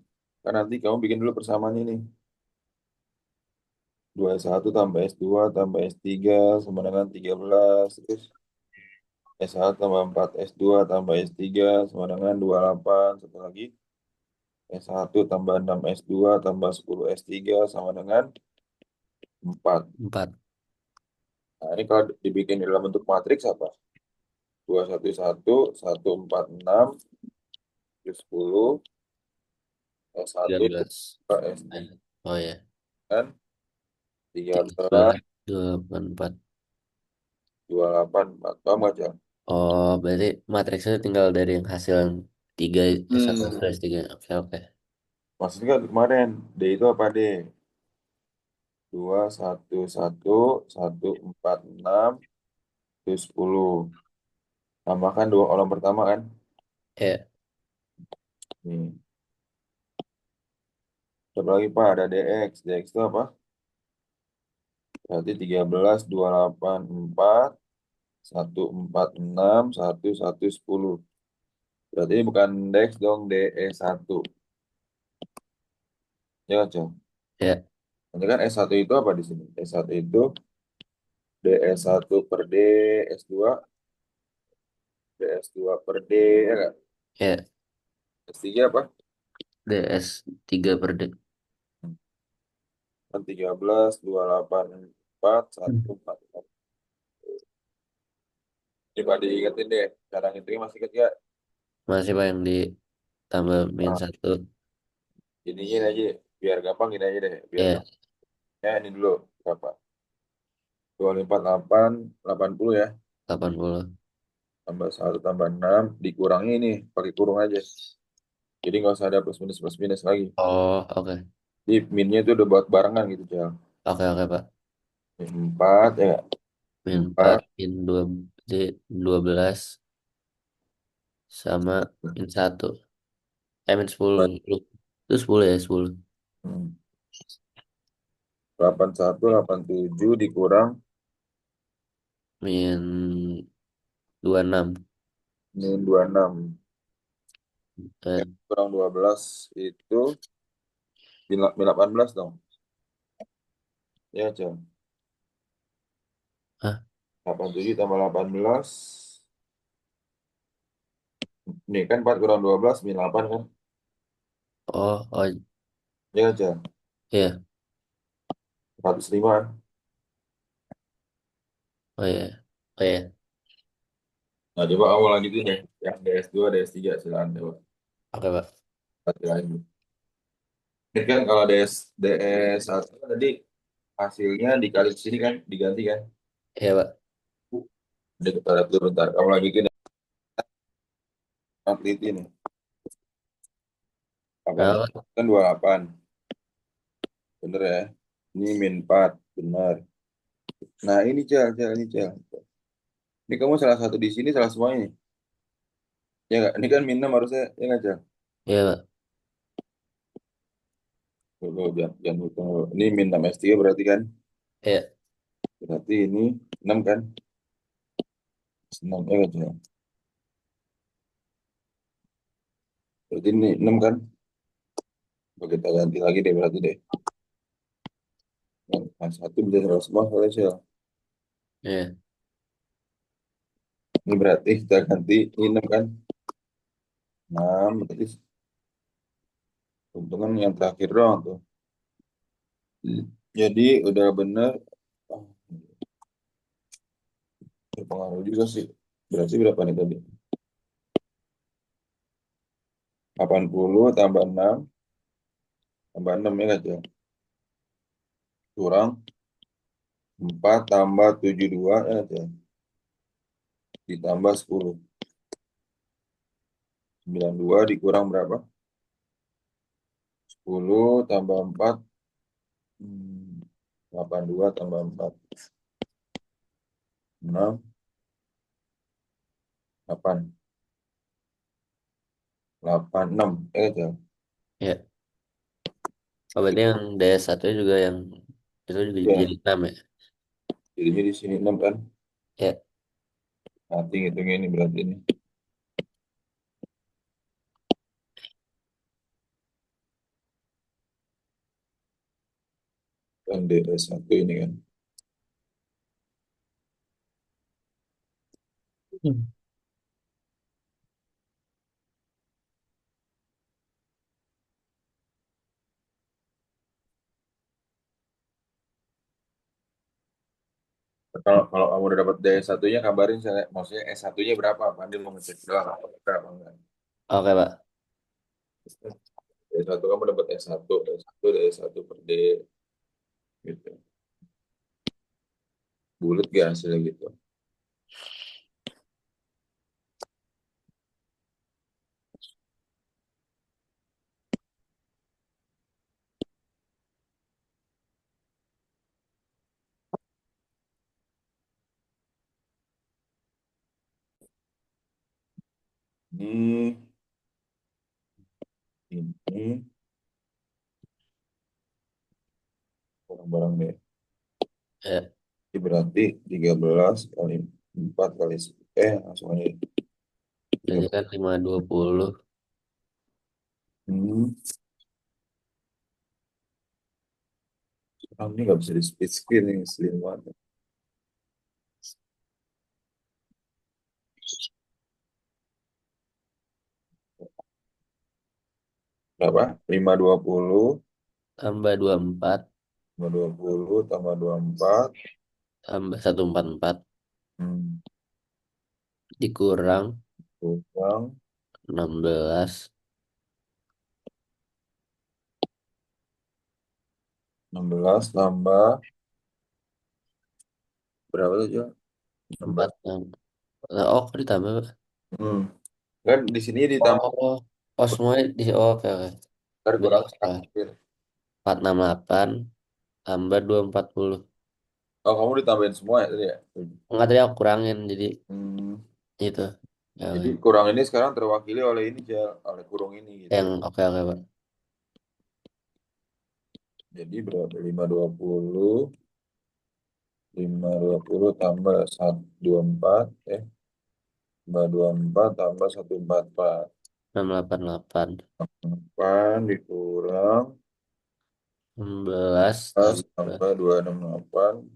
Kan nanti kamu bikin dulu persamaan ini. 2 S1 tambah S2 tambah S3 sama dengan 13. Terus S1 tambah 4 S2 tambah S3 sama dengan 28. Satu lagi. S1 tambah 6 S2 tambah 10 S3 sama dengan 4. 4. Nah, ini kalau dibikin dalam bentuk matriks apa? 2 1 1 1 4 6 10 S1 13. S3 Oh ya, kan 13 13 24. 28 4. Paham nggak, Cel? Oh, berarti matriksnya tinggal dari yang hasil yang 3 S1 Hmm. S3. Oke, oke. Maksudnya kan kemarin D itu apa, D? 2 1 1 1 4 6 itu 10. Tambahkan 2 kolom pertama kan. Ya, Nih. Coba lagi Pak, ada DX. DX itu apa? Berarti 13 2 8 4 1 4 6 1 1 10. Berarti ini bukan DX dong, DE1. Ya, Cok. Ya, Nanti kan S1 itu apa di sini? S1 itu DS1 per D, S2, DS2 per D, ya nggak? ya, S3 apa? DS3 per D. Kan 13, 284, Hmm. 144. Coba diingetin deh, cara ngitungnya masih inget gak? Masih Pak yang ditambah min Nah, satu. giniin aja, biar gampang gini aja deh, biar Ya, gampang. Ya, ini dulu, berapa? 248, 80 ya, 80. tambah 1 tambah 6 dikurangi ini, pakai kurung aja. Jadi nggak usah ada plus minus lagi. Oh, oke. Jadi minnya itu udah buat barengan gitu, Jal. Oke, oke, Pak. 4 ya, Min 4, 4, min 2, D, 12 sama min satu. Min 10. 10. Itu 10 ya, 10. 81, 87 dikurang Min 26. min 26. Ya, Dan, kurang 12 itu min 18 dong. Ya, Jal. ah, 87 tambah 18. Nih kan 4 kurang 12 min 8 kan. oh, oh, Ya, Jal. iya. 105 kan. Oh, iya. Oh, iya. Nah, coba kamu lanjutin deh. Yang DS2, DS3 silakan coba. Oke, Pak. Satu lagi. Ini kan kalau DS1 tadi hasilnya dikali sini kan, diganti kan. Iya, Pak. Udah kita lihat dulu bentar. Kamu lanjutin ya. Teliti nih. 8 Nah, Pak. kan 28. Bener ya. Ini min 4. Benar. Nah ini Cel, Cel, ini Cel. Ini kamu salah satu di sini, salah semuanya nih. Ya nggak? Ini kan min 6 harusnya. Ya nggak Cel? Iya, Pak. Tunggu, jangan hitung dulu. Ini min 6 S3 berarti kan? Iya, Berarti ini 6 kan? 6 ya nggak Cel? Berarti ini 6 kan? Coba kita ganti lagi deh berarti deh. Nah, satu bisa salah semua soalnya Cel. iya, Ini berarti kita ganti ini 6 kan? 6 berarti untungan yang terakhir doang tuh. Jadi udah bener. Ah, berpengaruh juga sih. Berarti berapa nih tadi? 80 tambah 6 tambah 6 ya nggak Cel? Kurang 4 tambah 72 ya nggak Cel? Ditambah 10. 92 dikurang berapa? 10 tambah 4. 82 tambah 4. 6, 8. 8, 6. Ya nggak Cel? iya. Oh, berarti yang DS1 juga yang itu juga Ya, jadi 6 ya? jadinya di sini 6 kan? Iya. Nanti ngitungnya ini berarti ini. Kan DS1 ini kan. Hmm. Kalau kalau kamu udah dapat DS1-nya kabarin saya. Maksudnya S1-nya berapa? Pandai mau ngecek doang apa berapa enggak. Oke, Pak. D1 kamu dapat S1, S1, D1 per D gitu. Bulat gak hasilnya gitu. Ini, ini, barang-barang deh. Iya. Ini berarti 13 kali 4 kali, langsung aja. Berarti kan 520 Hmm. Ini nggak bisa di split screen nih, slim banget. Berapa? 520, tambah 24 520 tambah 24. tambah 144 Hmm. dikurang Kurang 16 16 tambah berapa tuh, Jo? 16. 4. Oh, kok ditambah, Pak? Hmm. Kan di sini ditambah Oh, oh semuanya di oh, oke oke. ntar Berarti kurang salah. terakhir. 468 tambah 240. Oh, kamu ditambahin semua ya tadi ya? Enggak, tadi aku kurangin jadi Hmm. itu. Ya, Jadi oke. kurang ini sekarang terwakili oleh ini ya, oleh kurung ini gitu. Yang oke oke, Pak. Jadi berapa? 520 tambah 124 tambah 24 tambah 144. 688 8 dikurang 16 pas tambah tambah 268.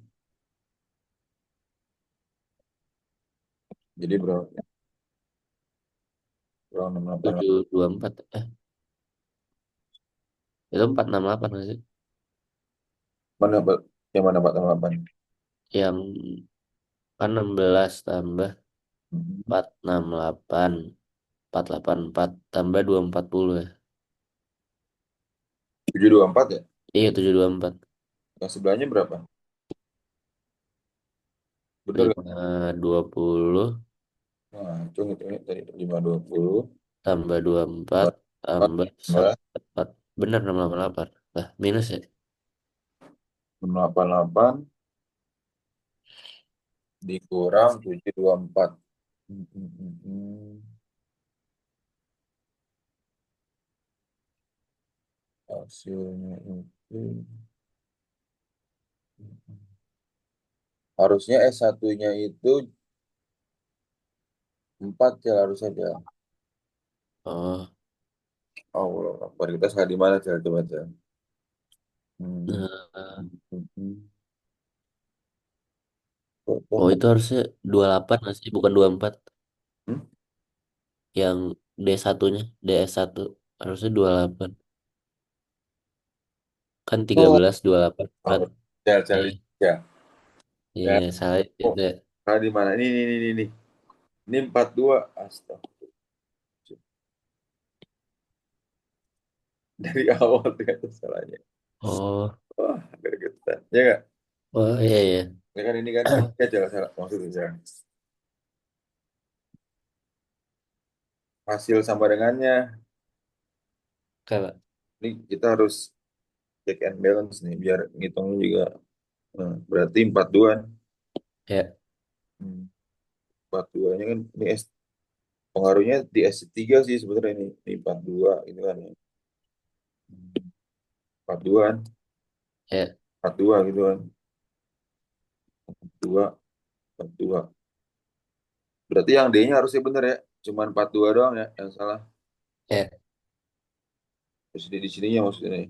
Jadi berapa? Kurang 688. 724. Itu 468 nggak sih? Mana yang mana 468? Yang kan 16 tambah Hmm. 468 484 tambah 240 ya. 724 ya? Iya, 724. Yang sebelahnya berapa? Bener kan? 520 Nah, hitung tadi 520 tambah 24 tambah 4 144. Bener 688. Lah, minus ya. 688 dikurang 724. Hmm, hmm, hmm, hmm. Hasilnya itu harusnya S1-nya itu 4 ya harus saja. Oh, Allah Akbar. Kita salah di mana coba coba coba. Hmm. nah, Hmm, hmm. Kok oh nggak? itu harusnya 28 nggak sih, bukan 24. Hmm? Yang D1-nya, DS1 harusnya 28. Kan Oh, 13 28 kan. oh, cel cel Iya, ya. iya, Ya. salah Oh, itu ya. salah di mana? Ini. Ini 42. Astaga. Dari awal ternyata salahnya. Oh, Wah, gregetan. Ya nggak? oh iya iya. Ya kan ini kan ya jelas salah maksudnya. Hasil sama dengannya. Oke, Pak. Ini kita harus check and balance nih biar ngitungnya juga. Berarti 42. Ya, 42-nya kan ini pengaruhnya di S3 sih sebenarnya ini 42 gitu kan ya. 42 kan, ya, 42 gitu kan. 42, 42. Berarti yang D-nya harusnya bener ya. Cuman 42 doang ya yang salah. ya. Terus di sininya maksudnya nih.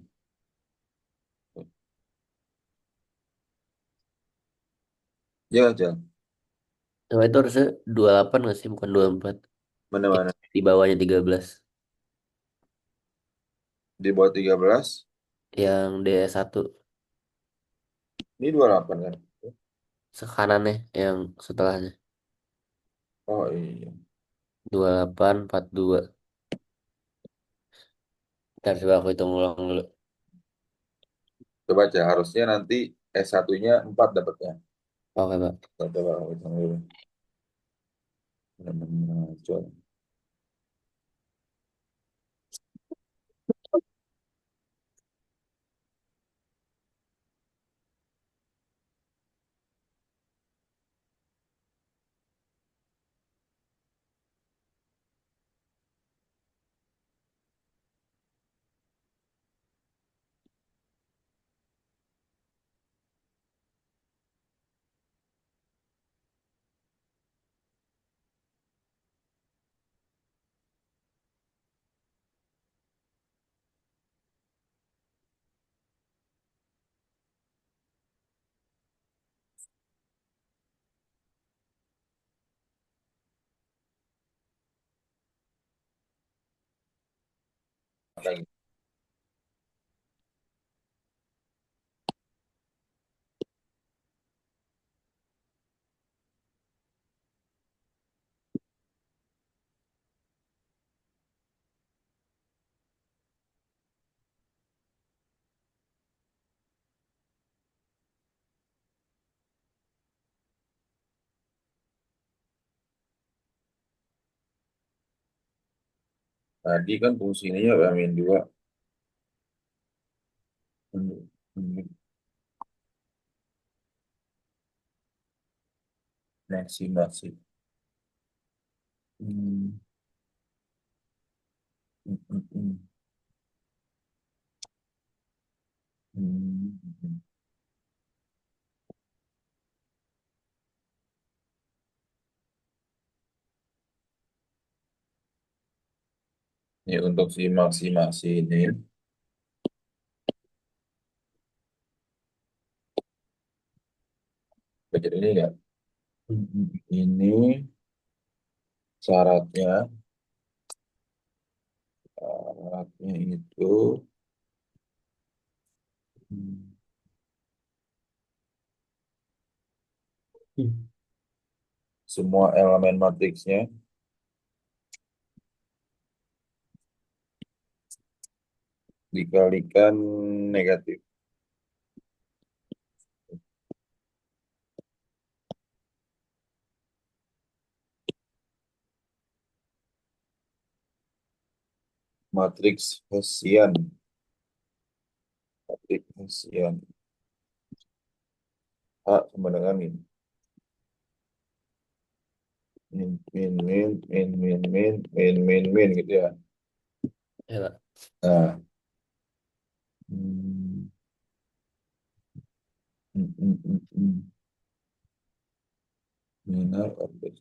Ya aja. Nah, itu harusnya 28 nggak sih, bukan 24. Mana-mana. Di bawahnya 13. Di bawah 13. Yang DS1 Ini 28 kan. sekanannya yang setelahnya. Oh iya. 2842. Ntar coba aku hitung ulang dulu. Coba aja. Harusnya nanti S1-nya 4 dapatnya. Oke, Pak. Coba aku hitung dulu. Benar-benar, coba. lagi. Tadi kan fungsinya ya min 2. Hmm, hmm, maksimasi. Hmm, hmm. Hmm, hmm. Ini untuk si maksimasi ini, baca ini ya. Ini syaratnya, syaratnya itu hmm, semua elemen matriksnya dikalikan negatif. Matriks Hessian. Matriks Hessian. A sama dengan ini. Min, min, min, min, min, min, min, min, min, gitu ya. Ya, Pak. Nah, hmm, hmm, hmm, hmm, hmm. Minor order.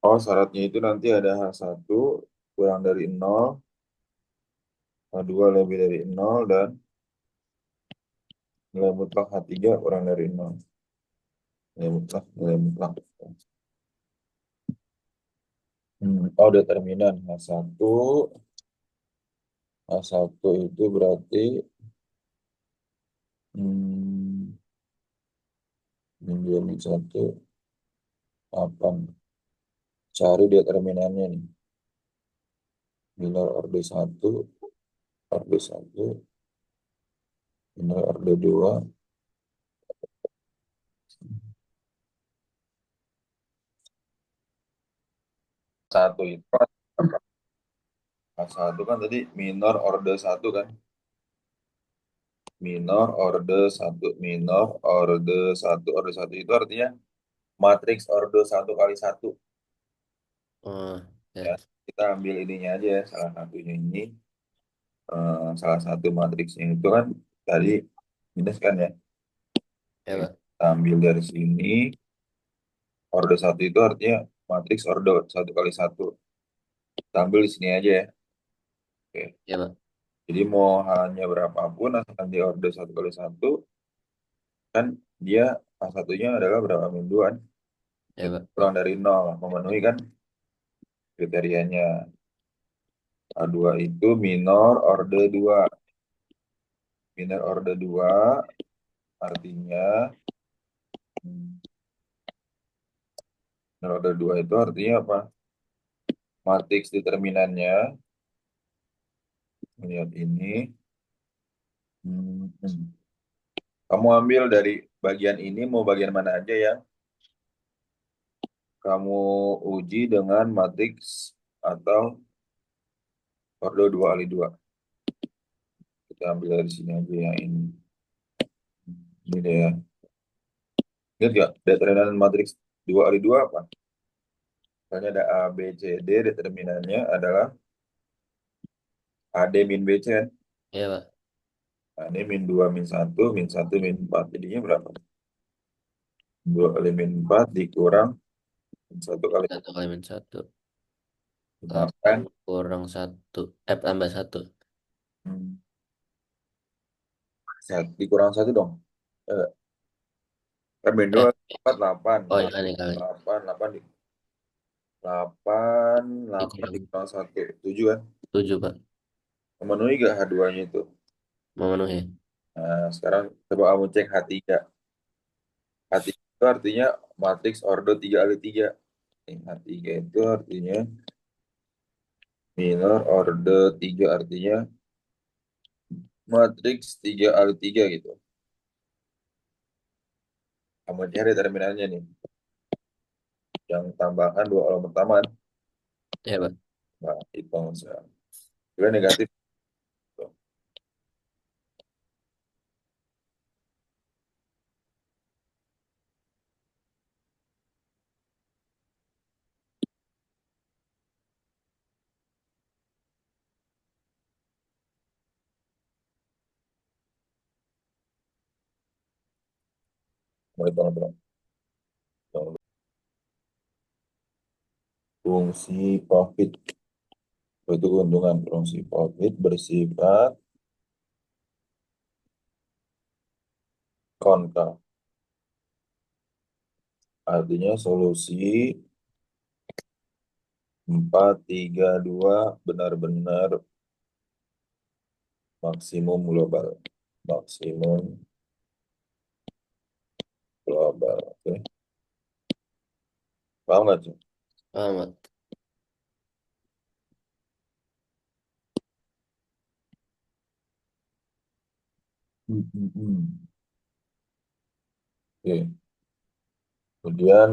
Oh, syaratnya itu nanti ada H1 kurang dari 0, H2 lebih dari 0, dan nilai mutlak H3 kurang dari 0. Nilai mutlak, nilai mutlak. Oh, determinan H1. H1 itu berarti hmm, min 2 min 1, 8. Cari determinannya nih. Minor orde 1, orde 1, minor orde 2. Satu itu kan, H1 kan tadi minor orde 1 kan. Minor orde 1, minor orde 1, orde 1 itu artinya matriks orde 1 kali 1. Oh, Ya, ya, kita ambil ininya aja ya, salah satunya ini. Salah satu matriksnya itu kan tadi minus kan ya. ya, Pak. Kita ambil dari sini, orde 1 itu artinya matriks orde 1 kali 1. Kita ambil di sini aja ya. Oke. Ya, Pak. Jadi mau hanya berapapun asalkan di orde 1 kali 1, kan dia A1-nya adalah berapa min 2 kan? Ya, Pak. Kurang dari 0, memenuhi kan kriterianya. A2 itu minor orde 2. Minor orde 2 artinya hmm, minor orde 2 itu artinya apa? Matriks determinannya, lihat ini. Hmm. Kamu ambil dari bagian ini, mau bagian mana aja ya? Kamu uji dengan matriks atau orde 2 kali 2. Kita ambil dari sini aja yang ini. Ini deh ya. Lihat gak? Determinan matriks 2 kali 2 apa? Misalnya ada A, B, C, D. Determinannya adalah AD min BC kan? Ya, Pak. Nah, ini min 2 min 1 min 1 min 4. Jadinya berapa? 2 kali min 4 dikurang 1 kali Satu kali min satu. 8 8. kurang satu. Tambah satu. Dikurang 1 dong. Eh, min Eh, 2, 4, 8. oh iya nih kali. 8, 8, 8, 8 Dikurang dikurang 1. 7 kan? 7 Pak. Memenuhi gak H2-nya itu? Memenuhi. Nah, sekarang coba kamu cek H3. H3 itu artinya matriks order 3 kali 3. H3 itu artinya minor order 3 artinya matriks 3 kali 3 gitu. Kamu cari terminalnya nih. Yang tambahkan 2 kolom pertama. Ya Pak. Nah, hitung sekarang. Juga negatif. Tuh. Mau hitung berapa? Fungsi profit. Itu keuntungan. Fungsi profit bersifat konkav. Artinya solusi 4, 3, 2 benar-benar maksimum global. Maksimum global. Oke. Paham nggak sih? Amat. Oke. Kemudian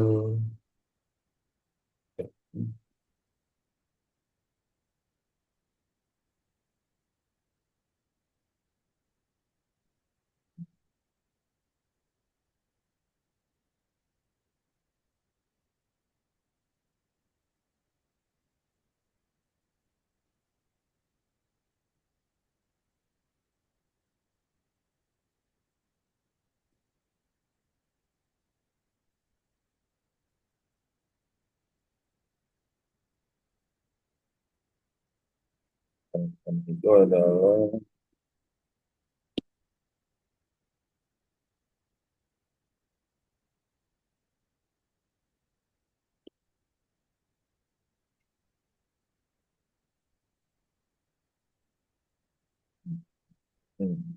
itu adalah hmm,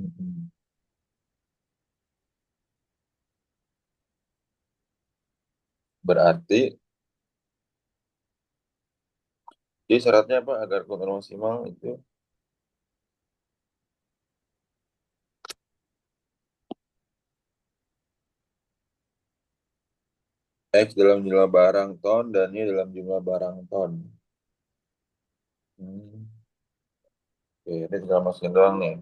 hmm. Berarti jadi syaratnya apa agar keuntungan maksimal itu X dalam jumlah barang ton dan Y dalam jumlah barang ton. Hmm. Oke, ini tinggal masukin doang nih.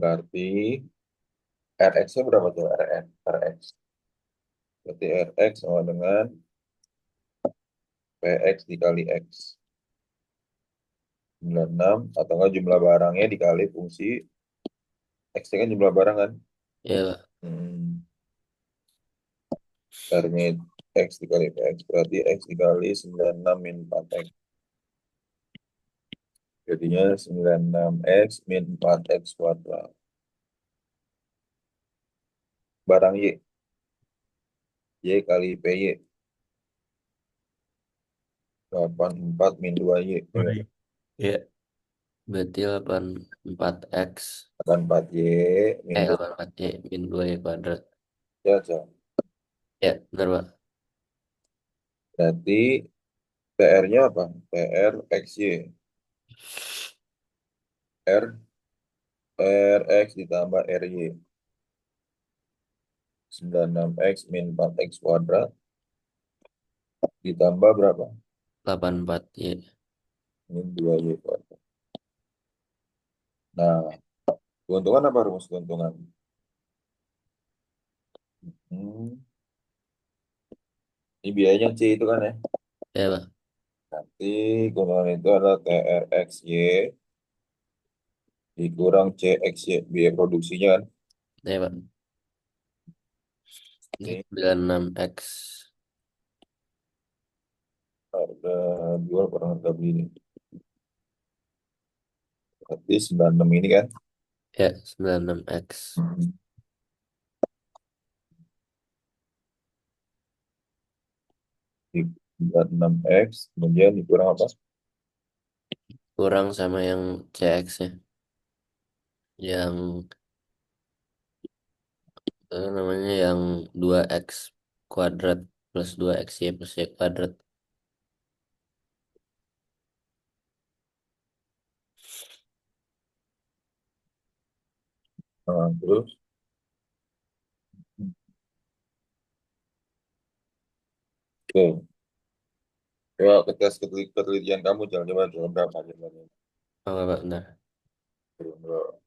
Berarti RX-nya berapa tuh? RX. Berarti RX sama dengan PX dikali X. 96 atau enggak jumlah barangnya dikali fungsi X kan jumlah barang kan? Ya Pak. Hmm. R-nya X dikali PX berarti X dikali 96 min 4X. Jadinya 96X min 4X kuadrat. Barang Y. Y kali PY. 84 min 2Y. Ya kan? Baik. Ya. Berarti 84x. 84Y min 2. 84y min 2y kuadrat. Ya, Cak. Ya, benar Pak. Berarti PR-nya apa? PR XY. R, RX ditambah RY. 96X min 4X kuadrat ditambah berapa? 84y. Min 2Y kuadrat. Nah, keuntungan apa rumus keuntungan? Hmm, ini biayanya C itu kan ya. Ya, Pak. Nanti keuntungan itu adalah TRXY dikurang CXY, biaya produksinya kan. Ya, Pak. Ini Ini 96X. harga jual kurang harga beli ini. Berarti 96 ini kan. Ya, 96X. Hmm. 96X, kemudian dikurang apa? Kurang sama yang CX ya. Yang namanya yang 2X kuadrat plus 2XY plus Y kuadrat. Nah, terus, oke. Coba ke tes ketelitian kamu, jangan coba coba berapa jumlahnya. Oh, Pak, bentar. Turun dulu.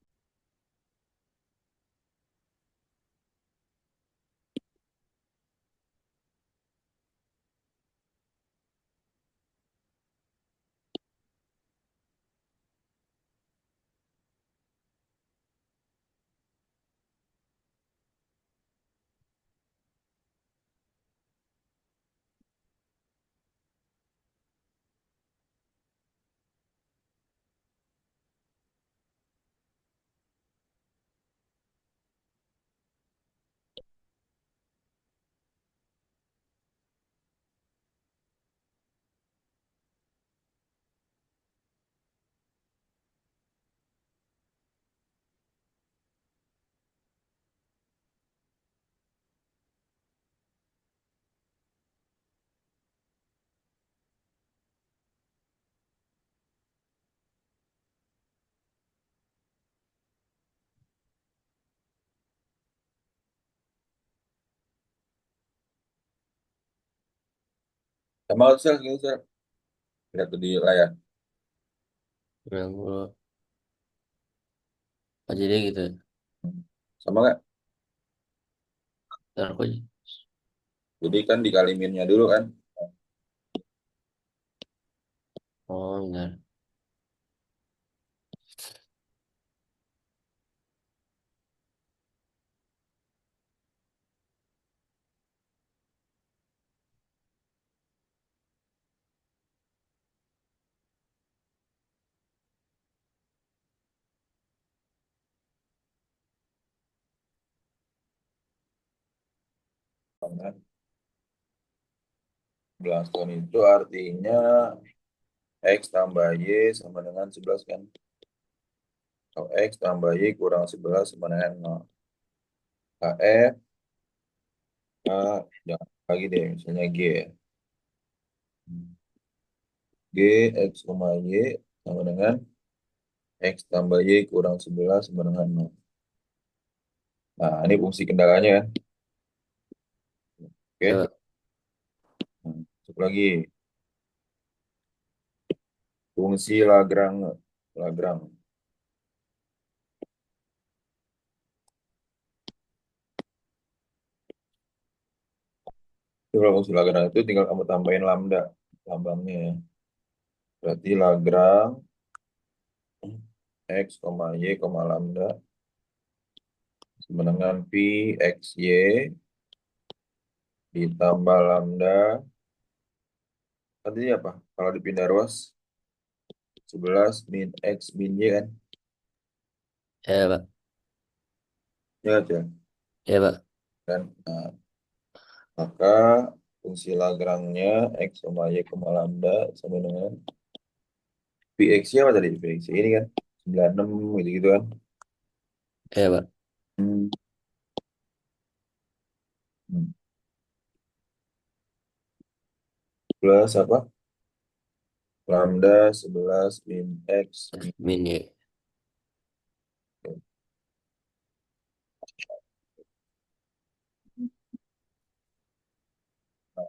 Sama sel, gini sel. Lihat tuh di layar. 90. Oh, jadi gitu. Sama nggak? Ntar aku. Jadi kan dikali minnya dulu kan. Oh, bentar. Kan? 11 ton itu artinya X tambah Y sama dengan 11 kan. Kalau X tambah Y kurang 11 sama dengan 0. KF, K, jangan lagi deh, misalnya G ya. G, X, Y sama dengan X tambah Y kurang 11 sama dengan 0. Nah, ini fungsi kendalanya kan. Ya, Oke. Pak. Nah, masuk lagi. Fungsi Lagrange. Lagrange. Itu kalau fungsi Lagrange itu tinggal kamu tambahin lambda. Lambangnya ya. Berarti Lagrange X, Y, lambda sama dengan Pi X, Y ditambah lambda. Artinya apa? Kalau dipindah ruas, 11 min X min Y kan? Ya, Pak. Ya aja. Ya, Pak. Kan? Nah, maka fungsi Lagrange-nya X, Y, lambda sama dengan Pi X-nya apa tadi? Pi X ini kan? 96 gitu-gitu kan? Ya, Pak. Hmm. Hmm. Plus apa? Lambda 11 min X min Min Y. Y. Nah,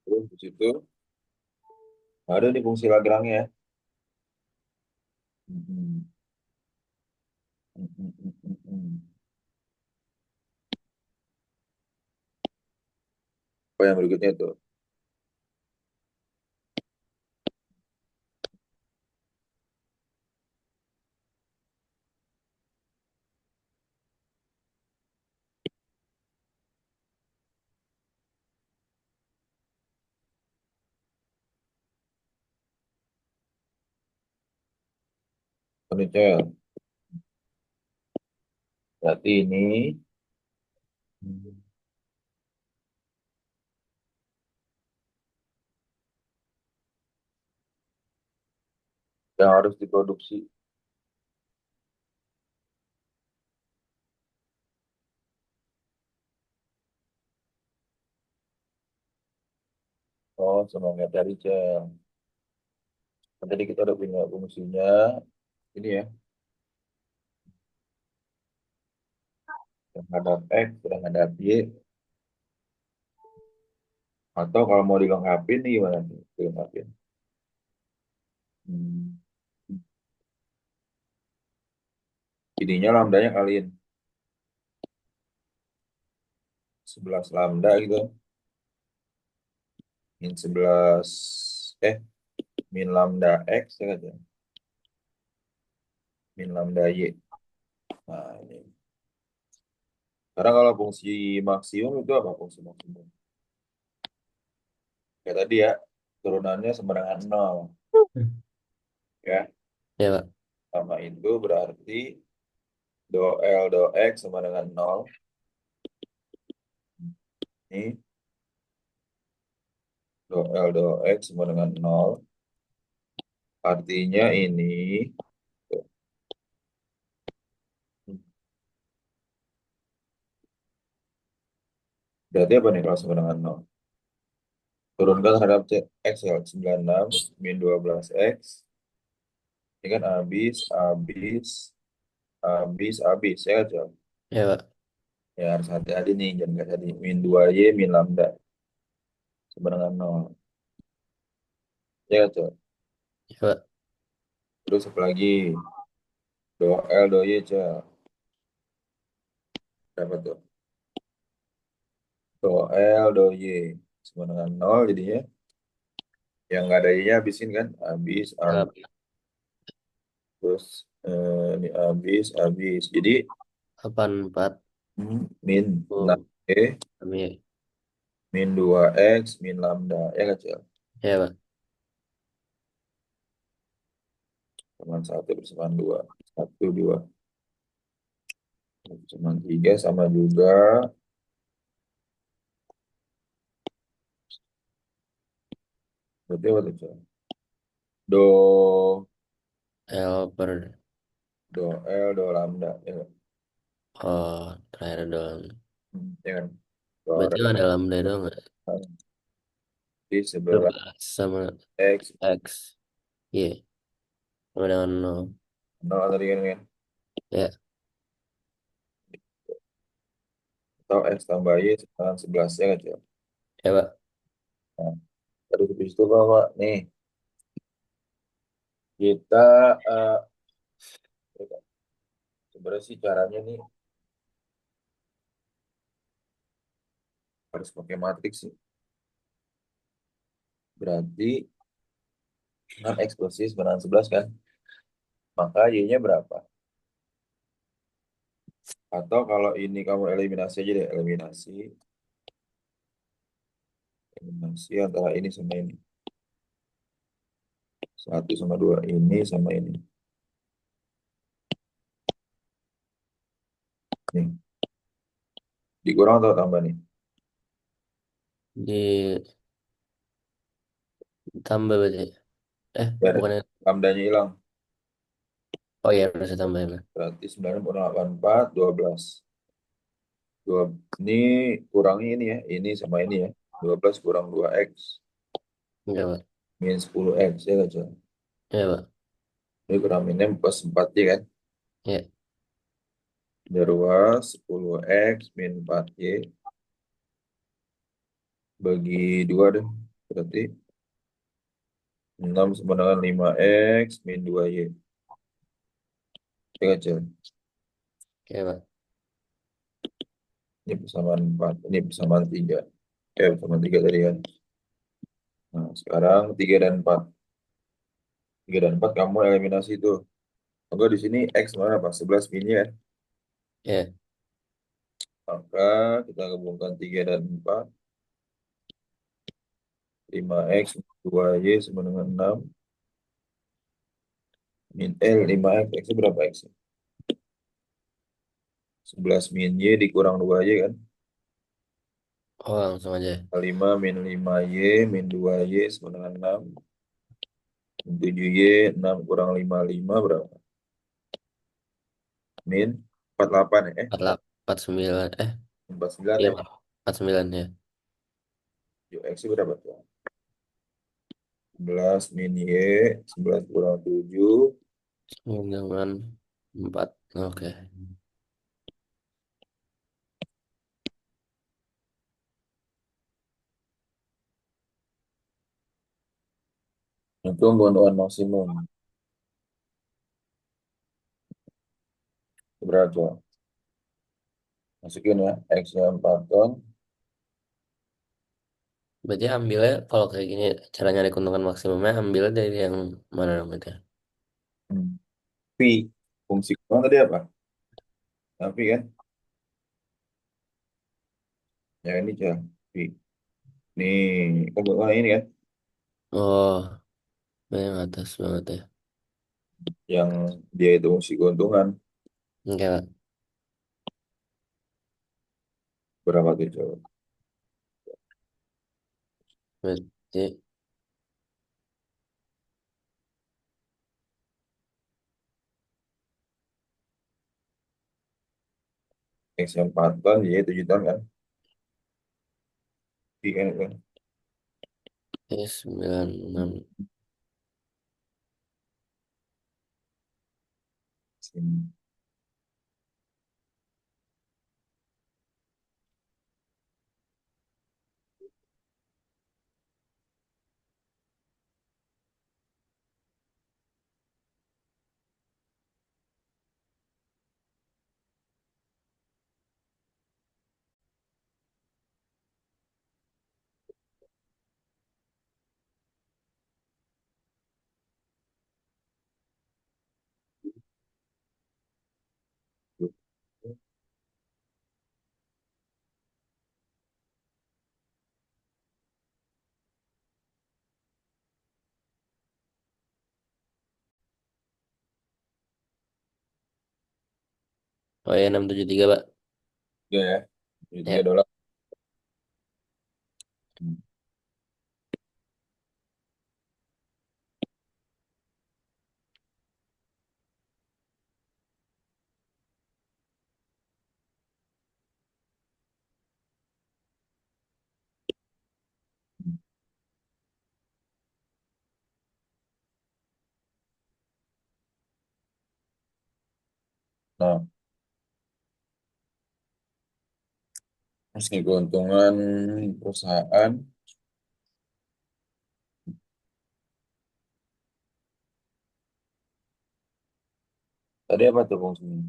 terus di situ Ada nih fungsi Lagrange ya. Mm-mm. Mm-mm, mm-mm, mm. Apa yang berikutnya tuh? Furniture. Berarti ini yang harus diproduksi. Oh, semangat dari cel. Tadi kita udah punya fungsinya. Ini ya, yang hadap X, yang hadap Y. Atau kalau mau dilengkapin nih gimana nih? Dilengkapin. Hmm. Ininya lambdanya kaliin 11 lambda gitu. Min 11 eh min lambda X ya kan ya? Min lambda Y. Nah, ini. Sekarang kalau fungsi maksimum itu apa fungsi maksimum? Kayak tadi ya, turunannya sama dengan 0. Ya, Ya, Pak. sama itu berarti do L do X sama dengan 0. Ini do L do X sama dengan 0. Artinya ini, berarti apa nih kalau sama dengan 0? Turunkan terhadap X ya, 96 min 12X. Ini kan habis, habis, habis ya kan? Ya, Pak. Ya harus hati-hati nih, jangan kayak tadi. Min 2Y min lambda sama dengan 0. Ya kan? Ya, Pak. Terus apa lagi? Do L do Y, Cel. Dapat tuh. Do L do Y sama dengan 0 jadinya. Yang nggak ada Y-nya habisin kan? Habis, Ya, habis. Pak. Terus ini habis, habis. Jadi 84. min Oh, 6Y kami. min 2X min lambda. Ya kan, Cel? Ya, Pak. Sama 1 bersamaan 2. 1, 2. Bersamaan 3 sama juga. Berarti apa tuh, Cel? Do, L per. do L, do lambda. Ya kan? Oh, terakhir doang. Ya kan? Do Berarti L, ada lambda doang nggak? di sebelah 12 sama X. X. Iya. Sama dengan 0. 0 tadi kan? Ya. Atau X tambah Y sekarang 11 ya kan, Cel? Ya, Pak. Nah, terus habis itu bahwa nih kita eh, sebenarnya sih caranya nih harus pakai matriks sih. Berarti 6 X plus Y sama dengan 11 kan? Maka Y-nya berapa? Atau kalau ini kamu eliminasi aja deh, eliminasi. Eliminasi antara ini sama ini. 1 sama 2 ini sama ini. Nih, dikurang atau tambah nih? Ditambah berarti. Biar Bukannya. lambdanya hilang. Oh iya, harus ditambah ya, Pak. Berarti 9,84, 12. Dua, ini kurangi ini ya, ini sama ini ya. 12 kurang 2X. Enggak, Pak. Min 10X ya kan, Cel? Ya, Pak. Ini kurang minnya plus 4Y kan? Ya. Ruas 10X min 4Y bagi 2 deh. Berarti 6 sama dengan 5x min 2y. Kita kecil. Oke, Pak. Ini persamaan 4. Ini persamaan 3. Persamaan 3 tadi kan. Nah, sekarang 3 dan 4. 3 dan 4 kamu eliminasi itu. Maka di sini x mana apa? 11 min ya. Ya, Maka kita gabungkan 3 dan 4. 5x 2y sama dengan 6. Min L 5x. X itu berapa x? 11 min y dikurang 2y kan. oh langsung aja. 5 min 5y min 2y sama dengan 6. 7y 6 kurang 5 5 berapa? Min 48 ya. 49, 49 iya ya. Pak. 49 ya. 7x itu berapa tuh? 11 min y. 11 kurang 7. Dengan 4. Oke. Itu pembunuhan maksimum. Berapa? Masukin ya. X-nya 4 ton. Berarti ambilnya kalau kayak gini cara nyari keuntungan maksimumnya ambilnya dari yang mana dong itu? Pi. Fungsi keuntungan tadi apa? Tapi kan. Ya ini aja. Pi. Nih. Keuntungan ini kan. Oh, yang atas banget ya. Yang dia itu fungsi keuntungan. Oke, Pak. Berapa tuh coba? Berarti X-nya 4 ton. Y 7 ton kan. Pi kan itu kan. 96. Sini. Oh ya 673 Pak. 3 ya. 3 Ya. dolar. Nah, meski keuntungan perusahaan. Tadi apa tuh fungsinya?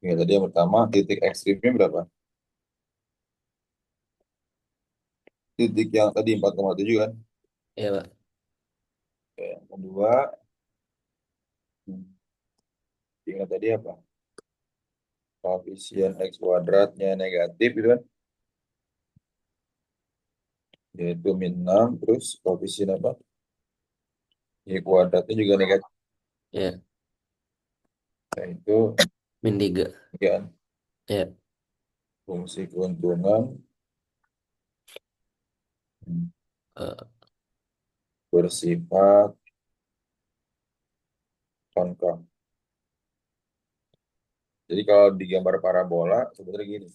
Ya, tadi yang pertama titik ekstrimnya berapa? Titik yang tadi 4,7 kan? Iya Pak. Oke, yang kedua, hmm, ingat tadi apa? Koefisien X kuadratnya negatif gitu kan? Yaitu min 6, terus koefisien apa? Y kuadratnya juga negatif. Ya. Nah, itu -3. kan Ya. fungsi keuntungan. Hmm. Eh, bersifat konkav. Jadi kalau di gambar parabola sebenarnya gini,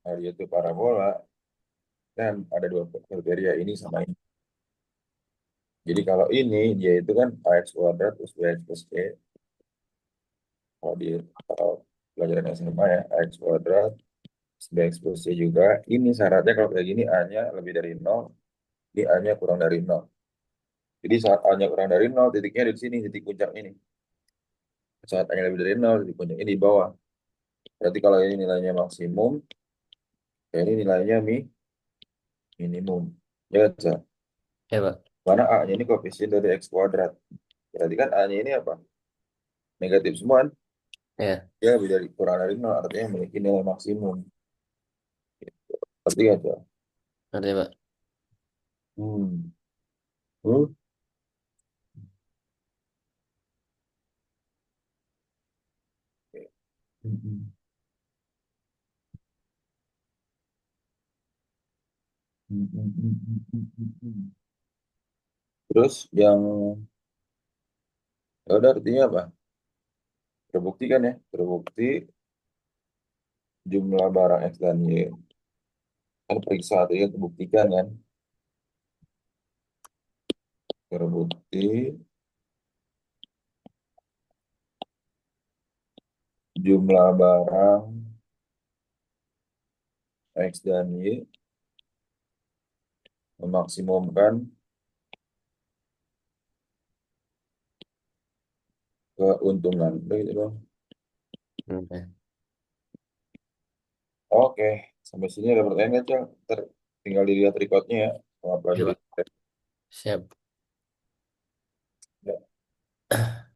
kalau dia itu parabola kan ada dua kriteria ini sama ini. Jadi kalau ini dia itu kan ax kuadrat plus bx plus c. Kalau di kalau pelajaran SMA ya ax kuadrat plus bx plus c juga. Ini syaratnya kalau kayak gini a-nya lebih dari nol, ini a-nya kurang dari nol. Jadi saat a-nya kurang dari nol, titiknya di sini, titik puncak ini. Saat a-nya lebih dari nol, titik puncak ini di bawah. Berarti kalau ini nilainya maksimum, ya ini nilainya minimum. Ya, Ca. ya Pak. Mana A-nya ini koefisien dari X kuadrat. Berarti kan A-nya ini apa? Negatif semua kan? Ya, Ya, lebih dari kurang dari nol, artinya memiliki nilai maksimum. Berarti aja. ngerti Pak. Hmm. Hmm. Hmm, hmm, hmm, hmm, hmm, hmm, hmm, hmm, hmm. Terus yang ya udah artinya apa? Terbukti kan ya? Terbukti jumlah barang X dan Y. Kan periksa tadi kan terbuktikan kan? Terbukti jumlah barang X dan Y memaksimumkan keuntungan. Udah gitu doang. Oke. Oke, sampai sini ada pertanyaan nggak, Cel? Ntar tinggal dilihat recordnya ya, sama Ya pelajari. Pak. Siap.